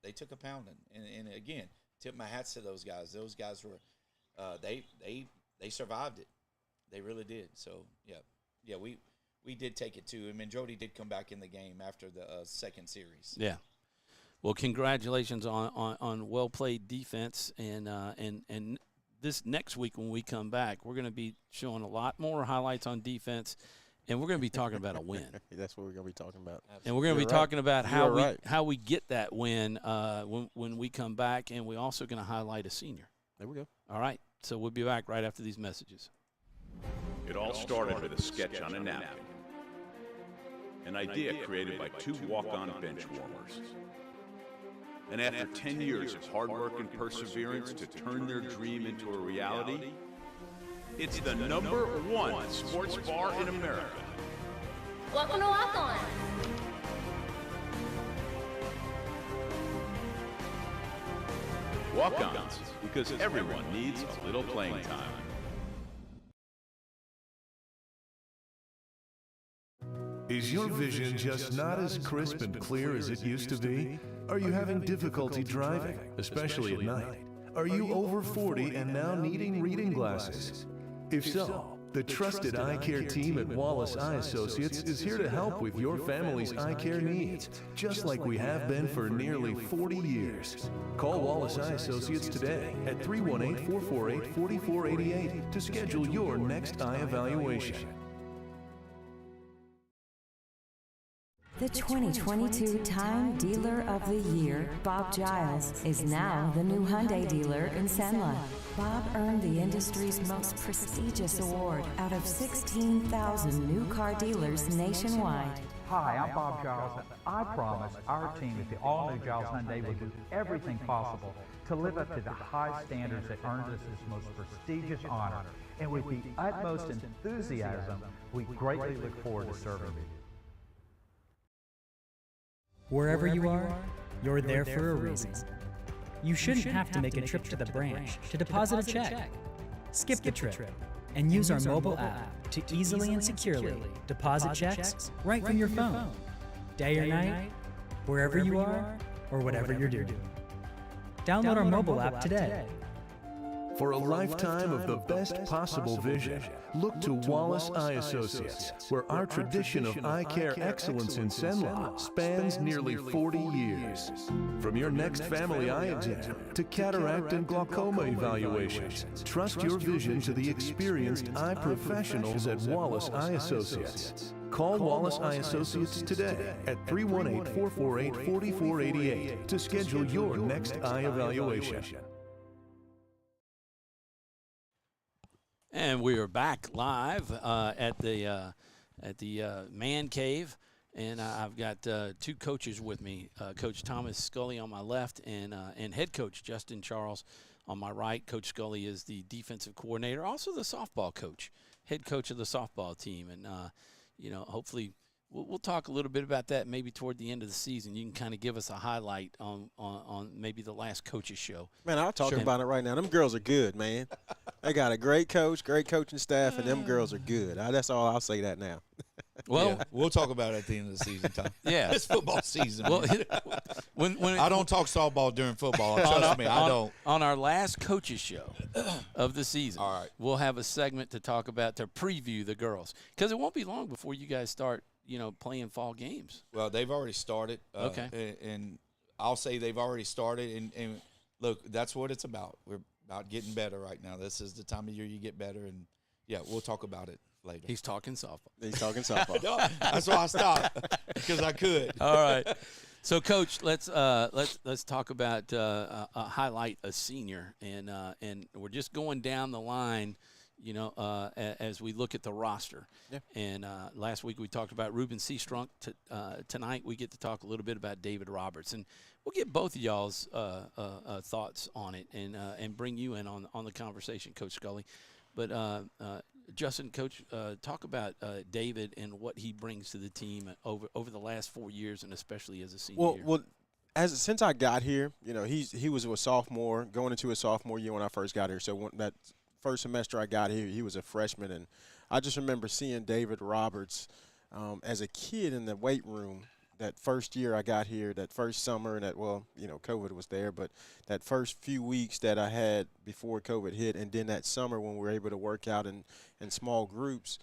Speaker 11: they took a pounding. And again, tip my hats to those guys. Those guys were, they survived it. They really did. So, yeah, we did take it too. I mean, Jody did come back in the game after the second series.
Speaker 1: Yeah. Well, congratulations on well-played defense. And this next week when we come back, we're going to be showing a lot more highlights on defense, and we're going to be talking about a win.
Speaker 2: That's what we're going to be talking about.
Speaker 1: Absolutely. And we're going to be talking about how we get that win when we come back, and we're also going to highlight a senior.
Speaker 2: There we go.
Speaker 1: All right. So we'll be back right after these messages.
Speaker 3: It all started with a sketch on a napkin. An idea created by 2 walk-on bench warmers. And after 10 years of hard work and perseverance to turn their dream into a reality, it's the #1 sports bar in America.
Speaker 4: Welcome to Walk On.
Speaker 3: Walk-ons, because everyone needs a little playing time.
Speaker 5: Is your vision just not as crisp and clear as it used to be? Are you having difficulty driving, especially at night? Are you over 40 and now needing reading glasses? If so, the trusted eye care team at Wallace Eye Associates is here to help with your family's eye care needs, just like we have been for nearly 40 years. Call Wallace Eye Associates today at 318-448-4488 to schedule your next eye evaluation.
Speaker 6: The 2022 Time Dealer of the Year, Bob Giles, is now the new Hyundai dealer in Senla. Bob earned the industry's most prestigious award out of 16,000 new car dealers nationwide.
Speaker 7: Hi, I'm Bob Giles, and I promise our team at the all-new Giles Hyundai will do everything possible to live up to the high standards that earns us this most prestigious honor. And with the utmost enthusiasm, we greatly look forward to serving you.
Speaker 10: Wherever you are, you're there for a reason. You shouldn't have to make a trip to the branch to deposit a check. Skip the trip and use our mobile app to easily and securely deposit checks right from your phone, day or night, wherever you are or whatever you're doing. Download our mobile app today.
Speaker 5: For a lifetime of the best possible vision, look to Wallace Eye Associates, where our tradition of eye care excellence in Senla spans nearly 40 years. From your next family eye exam to cataract and glaucoma evaluations, trust your vision to the experienced eye professionals at Wallace Eye Associates. Call Wallace Eye Associates today at 318-448-4488 to schedule your next eye evaluation.
Speaker 1: And we are back live at the Man Cave, and I've got 2 coaches with me, Coach Thomas Scully on my left and head coach Justin Charles on my right. Coach Scully is the defensive coordinator, also the softball coach, head coach of the softball team, and hopefully we'll talk a little bit about that maybe toward the end of the season. You can kind of give us a highlight on maybe the last coaches show.
Speaker 2: Man, I'll talk about it right now. Them girls are good, man. They got a great coach, great coaching staff, and them girls are good. That's all I'll say that now.
Speaker 11: Well, we'll talk about it at the end of the season, Tom.
Speaker 1: Yeah.
Speaker 11: It's football season.
Speaker 1: Well, when
Speaker 11: I don't talk softball during football. Trust me, I don't.
Speaker 1: On our last coaches show of the season,
Speaker 11: all right,
Speaker 1: we'll have a segment to talk about to preview the girls, because it won't be long before you guys start playing fall games.
Speaker 11: Well, they've already started.
Speaker 1: Okay.
Speaker 11: And I'll say they've already started. And look, that's what it's about. We're about getting better right now. This is the time of year you get better. And, yeah, we'll talk about it. later.
Speaker 1: He's talking softball.
Speaker 2: He's talking softball.
Speaker 11: That's why I stopped, because I could.
Speaker 1: All right. So, Coach, let's talk about highlight a senior, and we're just going down the line, as we look at the roster.
Speaker 2: Yeah.
Speaker 1: And last week we talked about Ruben Seastrunk. Tonight we get to talk a little bit about David Roberts, and we'll get both of y'all's thoughts on it, and bring you in on the conversation, Coach Scully. But Justin, Coach, talk about David and what he brings to the team over the last 4 years, and especially as a senior.
Speaker 2: Well, since I got here, he was a sophomore, going into his sophomore year when I first got here. So that first semester I got here, he was a freshman, and I just remember seeing David Roberts as a kid in the weight room. That first year I got here, that first summer, and COVID was there, but that first few weeks that I had before COVID hit, and then that summer when we were able to work out in small groups,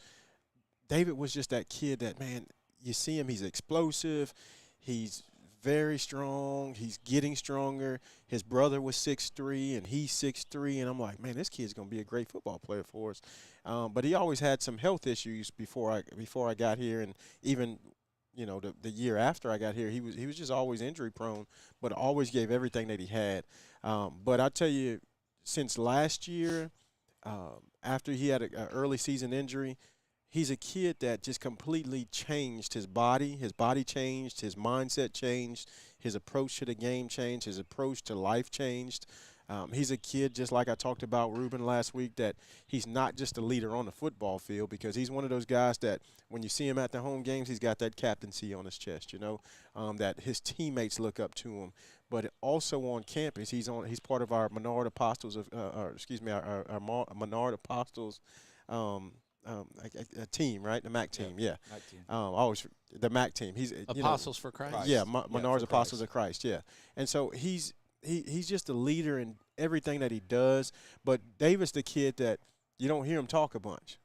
Speaker 2: David was just that kid that, man, you see him, he's explosive, he's very strong, he's getting stronger. His brother was 6'3", and he's 6'3", and I'm like, man, this kid's going to be a great football player for us. But he always had some health issues before I got here, and even – the year after I got here, he was just always injury prone, but always gave everything that he had. But I tell you, since last year, after he had an early season injury, he's a kid that just completely changed his body. His body changed, his mindset changed, his approach to the game changed, his approach to life changed. He's a kid, just like I talked about Ruben last week, that he's not just a leader on the football field, because he's one of those guys that when you see him at the home games, he's got that captaincy on his chest, that his teammates look up to him. But also on campus, he's part of our Menard Apostles our Menard Apostles a team, right? The MAC team, yeah.
Speaker 11: MAC team.
Speaker 2: Always the MAC team. He's
Speaker 1: Apostles for Christ.
Speaker 2: Yeah, Menard's Apostles of Christ, yeah. And so he's just a leader in everything that he does. But David's the kid that you don't hear him talk a bunch.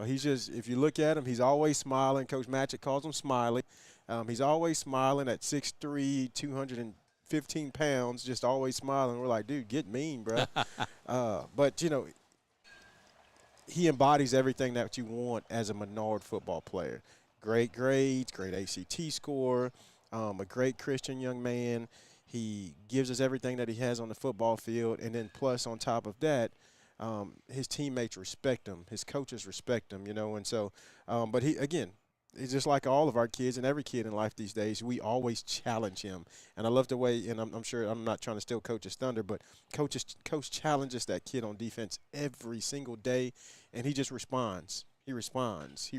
Speaker 2: He's just, if you look at him, he's always smiling. Coach Matchett calls him Smiley. He's always smiling at 6'3", 215 pounds, just always smiling. We're like, dude, get mean, bro. But, he embodies everything that you want as a Menard football player. Great grades, great ACT score, a great Christian young man. He gives us everything that he has on the football field, and then plus on top of that, his teammates respect him. His coaches respect him, and so but he's just like all of our kids and every kid in life these days. We always challenge him, and I love the way, and I'm sure I'm not trying to steal Coach's thunder, but Coach challenges that kid on defense every single day, and he just responds. He responds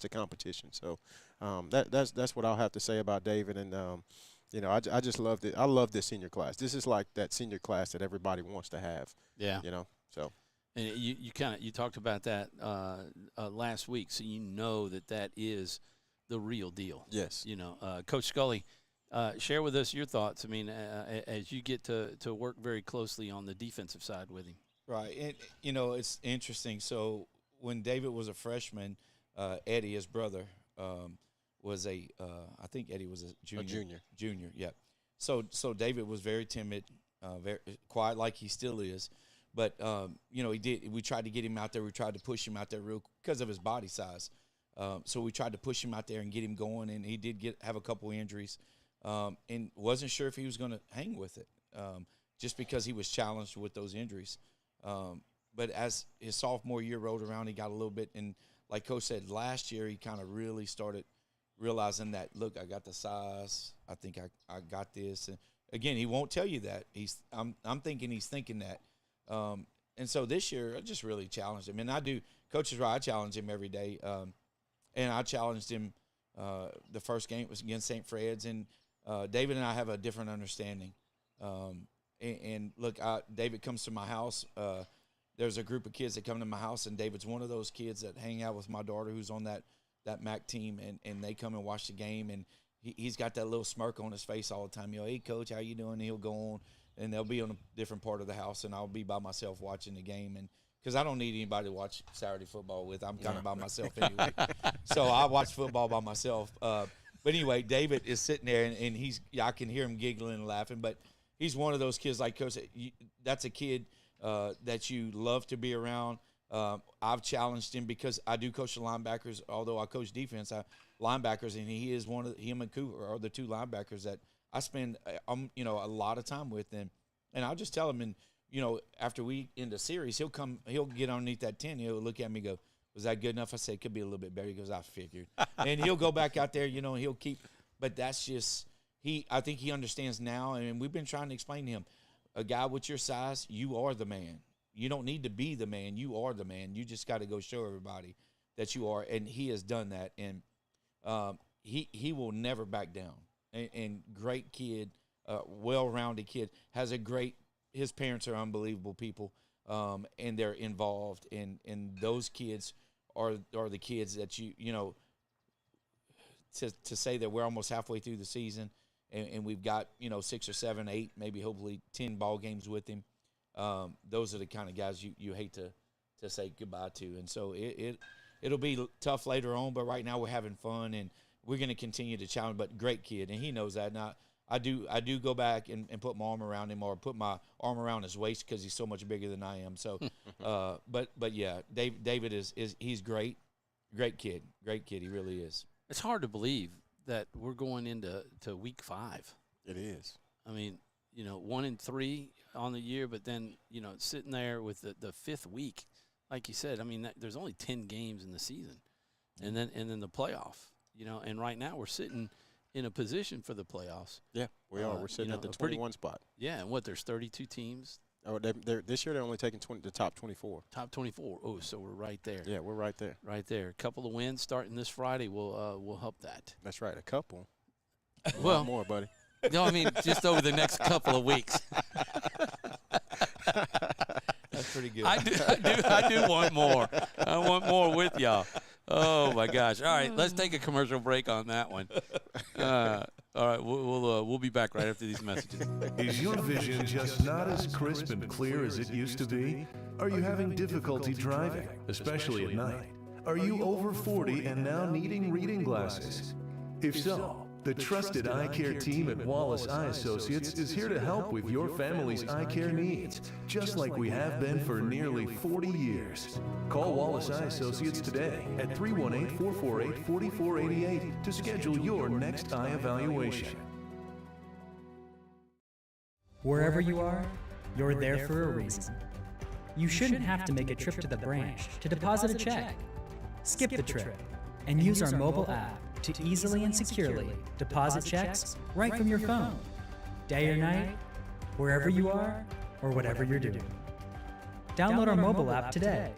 Speaker 2: to competition. So that's what I'll have to say about David. And I just loved it. I love this senior class. This is like that senior class that everybody wants to have.
Speaker 1: Yeah.
Speaker 2: So.
Speaker 1: And you talked about that last week, so that is the real deal.
Speaker 2: Yes.
Speaker 1: Coach Scully, share with us your thoughts. I mean, as you get to work very closely on the defensive side with him.
Speaker 11: Right, and it's interesting. So when David was a freshman, Eddie, his brother, was I think Eddie was a junior.
Speaker 2: A junior.
Speaker 11: Junior, yeah. So David was very timid, very quiet, like he still is. But we tried to get him out there. We tried to push him out there because of his body size. So we tried to push him out there and get him going, and he did have a couple injuries, and wasn't sure if he was going to hang with it, just because he was challenged with those injuries. But as his sophomore year rolled around, he got a little bit, and like Coach said, last year he kind of really started realizing that, look, I got the size. I think I got this. And again, he won't tell you that. I'm thinking he's thinking that. And so this year, I just really challenged him. And I do. Coach is right. I challenge him every day. And I challenged him the first game was against St. Fred's. And David and I have a different understanding. And look, David comes to my house. There's a group of kids that come to my house, and David's one of those kids that hang out with my daughter who's on that MAC team, and they come and watch the game. And he's got that little smirk on his face all the time. Hey, Coach, how you doing? And he'll go on. And they'll be on a different part of the house, and I'll be by myself watching the game. And because I don't need anybody to watch Saturday football with. I'm kind of by myself anyway. So I watch football by myself. But anyway, David is sitting there, and I can hear him giggling and laughing. But he's one of those kids, like Coach said, that's a kid that you love to be around. I've challenged him because I do coach the linebackers, although I coach defense, linebackers, and he is him and Cooper are the two linebackers that I spend, a lot of time with. And I'll just tell him, and, after we end the series, he'll get underneath that 10. He'll look at me and go, was that good enough? I say, it could be a little bit better. He goes, I figured. And he'll go back out there, and he'll keep, but that's just, I think he understands now, and we've been trying to explain to him, a guy with your size, you are the man. You don't need to be the man. You are the man. You just got to go show everybody that you are. And he has done that. And he will never back down. And great kid, well-rounded kid, his parents are unbelievable people, and they're involved. And those kids are the kids that to say that we're almost halfway through the season and we've got, 6 or 7, 8, maybe hopefully 10 ball games with him. Those are the kind of guys you hate to say goodbye to. And so it'll be tough later on, but right now we're having fun and we're going to continue to challenge. But great kid, and he knows that. And I do go back and put my arm around him or put my arm around his waist because he's so much bigger than I am. So, but yeah, David he's great kid. He really is.
Speaker 1: It's hard to believe that we're going into week 5.
Speaker 2: It is.
Speaker 1: I mean, 1-3 on the year, but then, sitting there with the 5th week, like you said, I mean, there's only 10 games in the season and then the playoff, and right now we're sitting in a position for the playoffs.
Speaker 2: Yeah, we are. We're sitting at the 21 spot.
Speaker 1: Yeah, and there's 32 teams.
Speaker 2: Oh, this year they're only taking the top 24.
Speaker 1: Top 24. Oh, so we're right there.
Speaker 2: Yeah, we're right there.
Speaker 1: Right there. A couple of wins starting this Friday will help that.
Speaker 2: That's right, a couple.
Speaker 1: Well,
Speaker 2: more, buddy.
Speaker 1: No, I mean just over the next couple of weeks.
Speaker 11: That's pretty good.
Speaker 1: I do want more. I want more with y'all. Oh my gosh! All right, let's take a commercial break on that one. All right, we'll be back right after these messages.
Speaker 5: Is your vision just not as crisp and clear as it used to be? Are you having difficulty driving, especially at night? Are you over 40 and now needing reading glasses? If so, the trusted eye care team at Wallace Eye Associates is here to help with your family's eye care needs, just like we have been for nearly 40 years. Call Wallace Eye Associates today at 318-448-4488 to schedule your next eye evaluation.
Speaker 10: Wherever you are, you're there for a reason. You shouldn't have to make a trip to the branch to deposit a check. Skip the trip and use our mobile app to easily and securely deposit checks right from your phone, day or night, wherever you are or whatever you're doing. Download our mobile app today.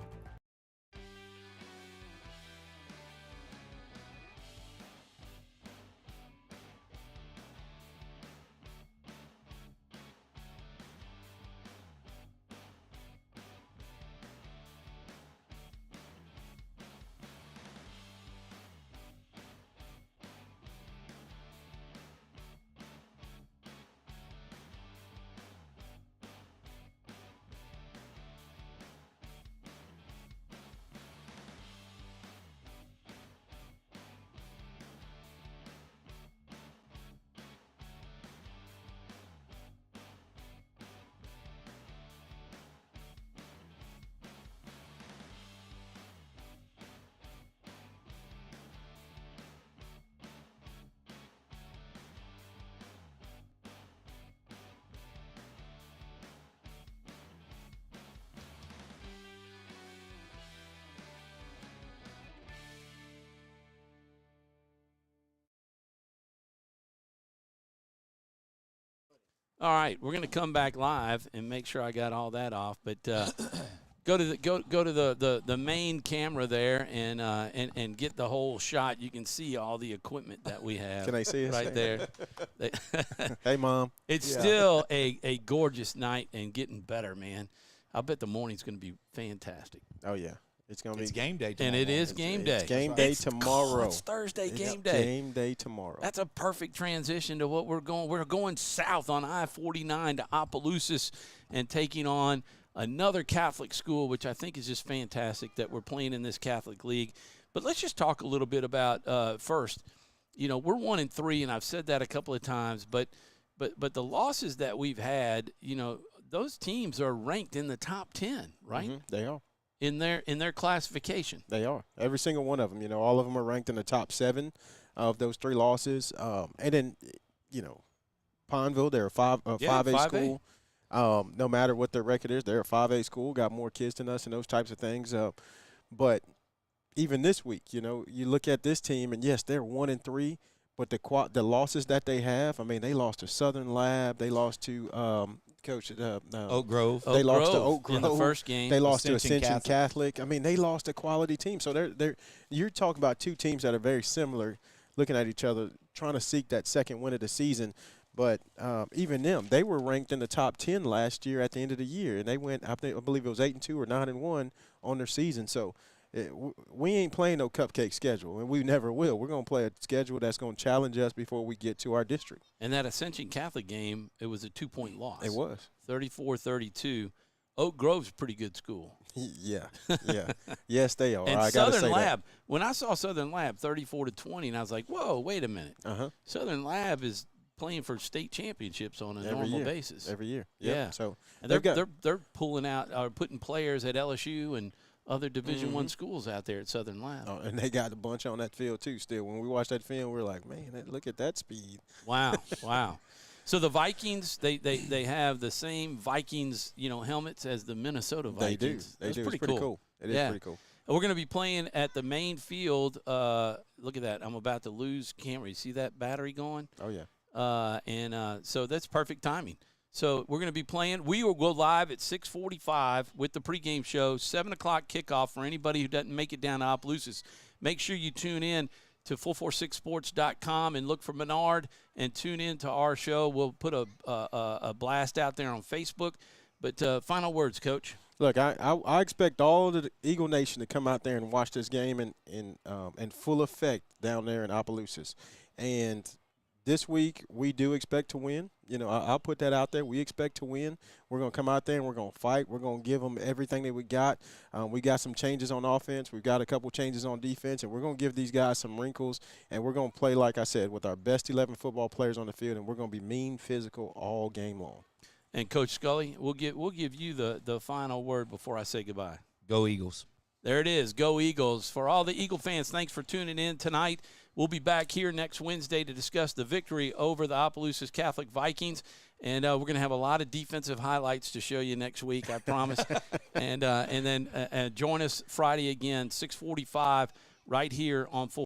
Speaker 1: All right, we're going to come back live and make sure I got all that off. But go to the main camera there and get the whole shot. You can see all the equipment that we have.
Speaker 2: Can I see us?
Speaker 1: Right there?
Speaker 2: Hey, Mom.
Speaker 1: It's still a gorgeous night and getting better, man. I bet the morning's going to be fantastic.
Speaker 2: Oh yeah. It's going to be
Speaker 11: game day tomorrow.
Speaker 1: And it is game day.
Speaker 2: It's game day tomorrow.
Speaker 1: It's Thursday game
Speaker 2: It's
Speaker 1: day.
Speaker 2: game day tomorrow.
Speaker 1: That's a perfect transition to what we're going. We're going south on I-49 to Opelousas and taking on another Catholic school, which I think is just fantastic that we're playing in this Catholic league. But let's just talk a little bit about first. We're 1-3, and I've said that a couple of times. But the losses that we've had, those teams are ranked in the top 10, right?
Speaker 2: Mm-hmm. They are.
Speaker 1: in their classification.
Speaker 2: They are. Every single one of them. You know, all of them are ranked in the top 7 of those 3 losses. And then, you know, Pineville, they're a 5A school. No matter what their record is, they're a 5A school, got more kids than us and those types of things. But even this week, you know, you look at this team, and, yes, they're 1-3, but the losses that they have, I mean, they lost to Southern Lab. They lost to
Speaker 11: Oak Grove.
Speaker 2: They lost to Oak Grove
Speaker 1: in the first game.
Speaker 2: They lost to Ascension Catholic. I mean, they lost a quality team. So you're talking about 2 teams that are very similar, looking at each other, trying to seek that second win of the season. But even them, they were ranked in the top 10 last year at the end of the year, and they went, I believe it was 8-2 or 9-1 on their season. So we ain't playing no cupcake schedule, and we never will. We're going to play a schedule that's going to challenge us before we get to our district.
Speaker 1: And that Ascension Catholic game, it was a 2-point loss.
Speaker 2: It was
Speaker 1: 34-32. Oak Grove's a pretty good school.
Speaker 2: Yeah. Yes, they are.
Speaker 1: And
Speaker 2: I got to say
Speaker 1: Southern Lab,
Speaker 2: that.
Speaker 1: when I saw Southern Lab 34-20, and I was like, whoa, wait a minute. Southern Lab is playing for state championships on a normal basis
Speaker 2: every year.
Speaker 1: Yeah.
Speaker 2: So
Speaker 1: and they're pulling out or putting players at LSU and other Division I schools out there at Southern Lab.
Speaker 2: Oh, and they got a bunch on that field too. Still, when we watch that film, we're like, man, look at that speed.
Speaker 1: Wow. So the Vikings, they have the same Vikings, helmets as the Minnesota Vikings.
Speaker 2: They do.
Speaker 1: Pretty
Speaker 2: it's pretty cool. It is pretty cool.
Speaker 1: We're going to be playing at the main field. Look at that. I'm about to lose camera. You see that battery going?
Speaker 2: Oh, yeah.
Speaker 1: So that's perfect timing. So we're going to be playing. We will go live at 6:45 with the pregame show, 7 o'clock kickoff for anybody who doesn't make it down to Opelousas. Make sure you tune in to 446sports.com and look for Menard and tune in to our show. We'll put a blast out there on Facebook. But final words, Coach.
Speaker 2: Look, I expect all of the Eagle Nation to come out there and watch this game in full effect down there in Opelousas. And this week, we do expect to win. I'll put that out there. We expect to win. We're going to come out there and we're going to fight. We're going to give them everything that we got. We got some changes on offense. We've got a couple changes on defense, and we're going to give these guys some wrinkles. And we're going to play, like I said, with our best 11 football players on the field, and we're going to be mean, physical all game long.
Speaker 1: And Coach Scully, we'll give you the final word before I say goodbye.
Speaker 11: Go Eagles.
Speaker 1: There it is. Go Eagles. For all the Eagle fans, thanks for tuning in tonight. We'll be back here next Wednesday to discuss the victory over the Opelousas Catholic Vikings. And we're going to have a lot of defensive highlights to show you next week, I promise. And then join us Friday again, 6:45, right here on Full.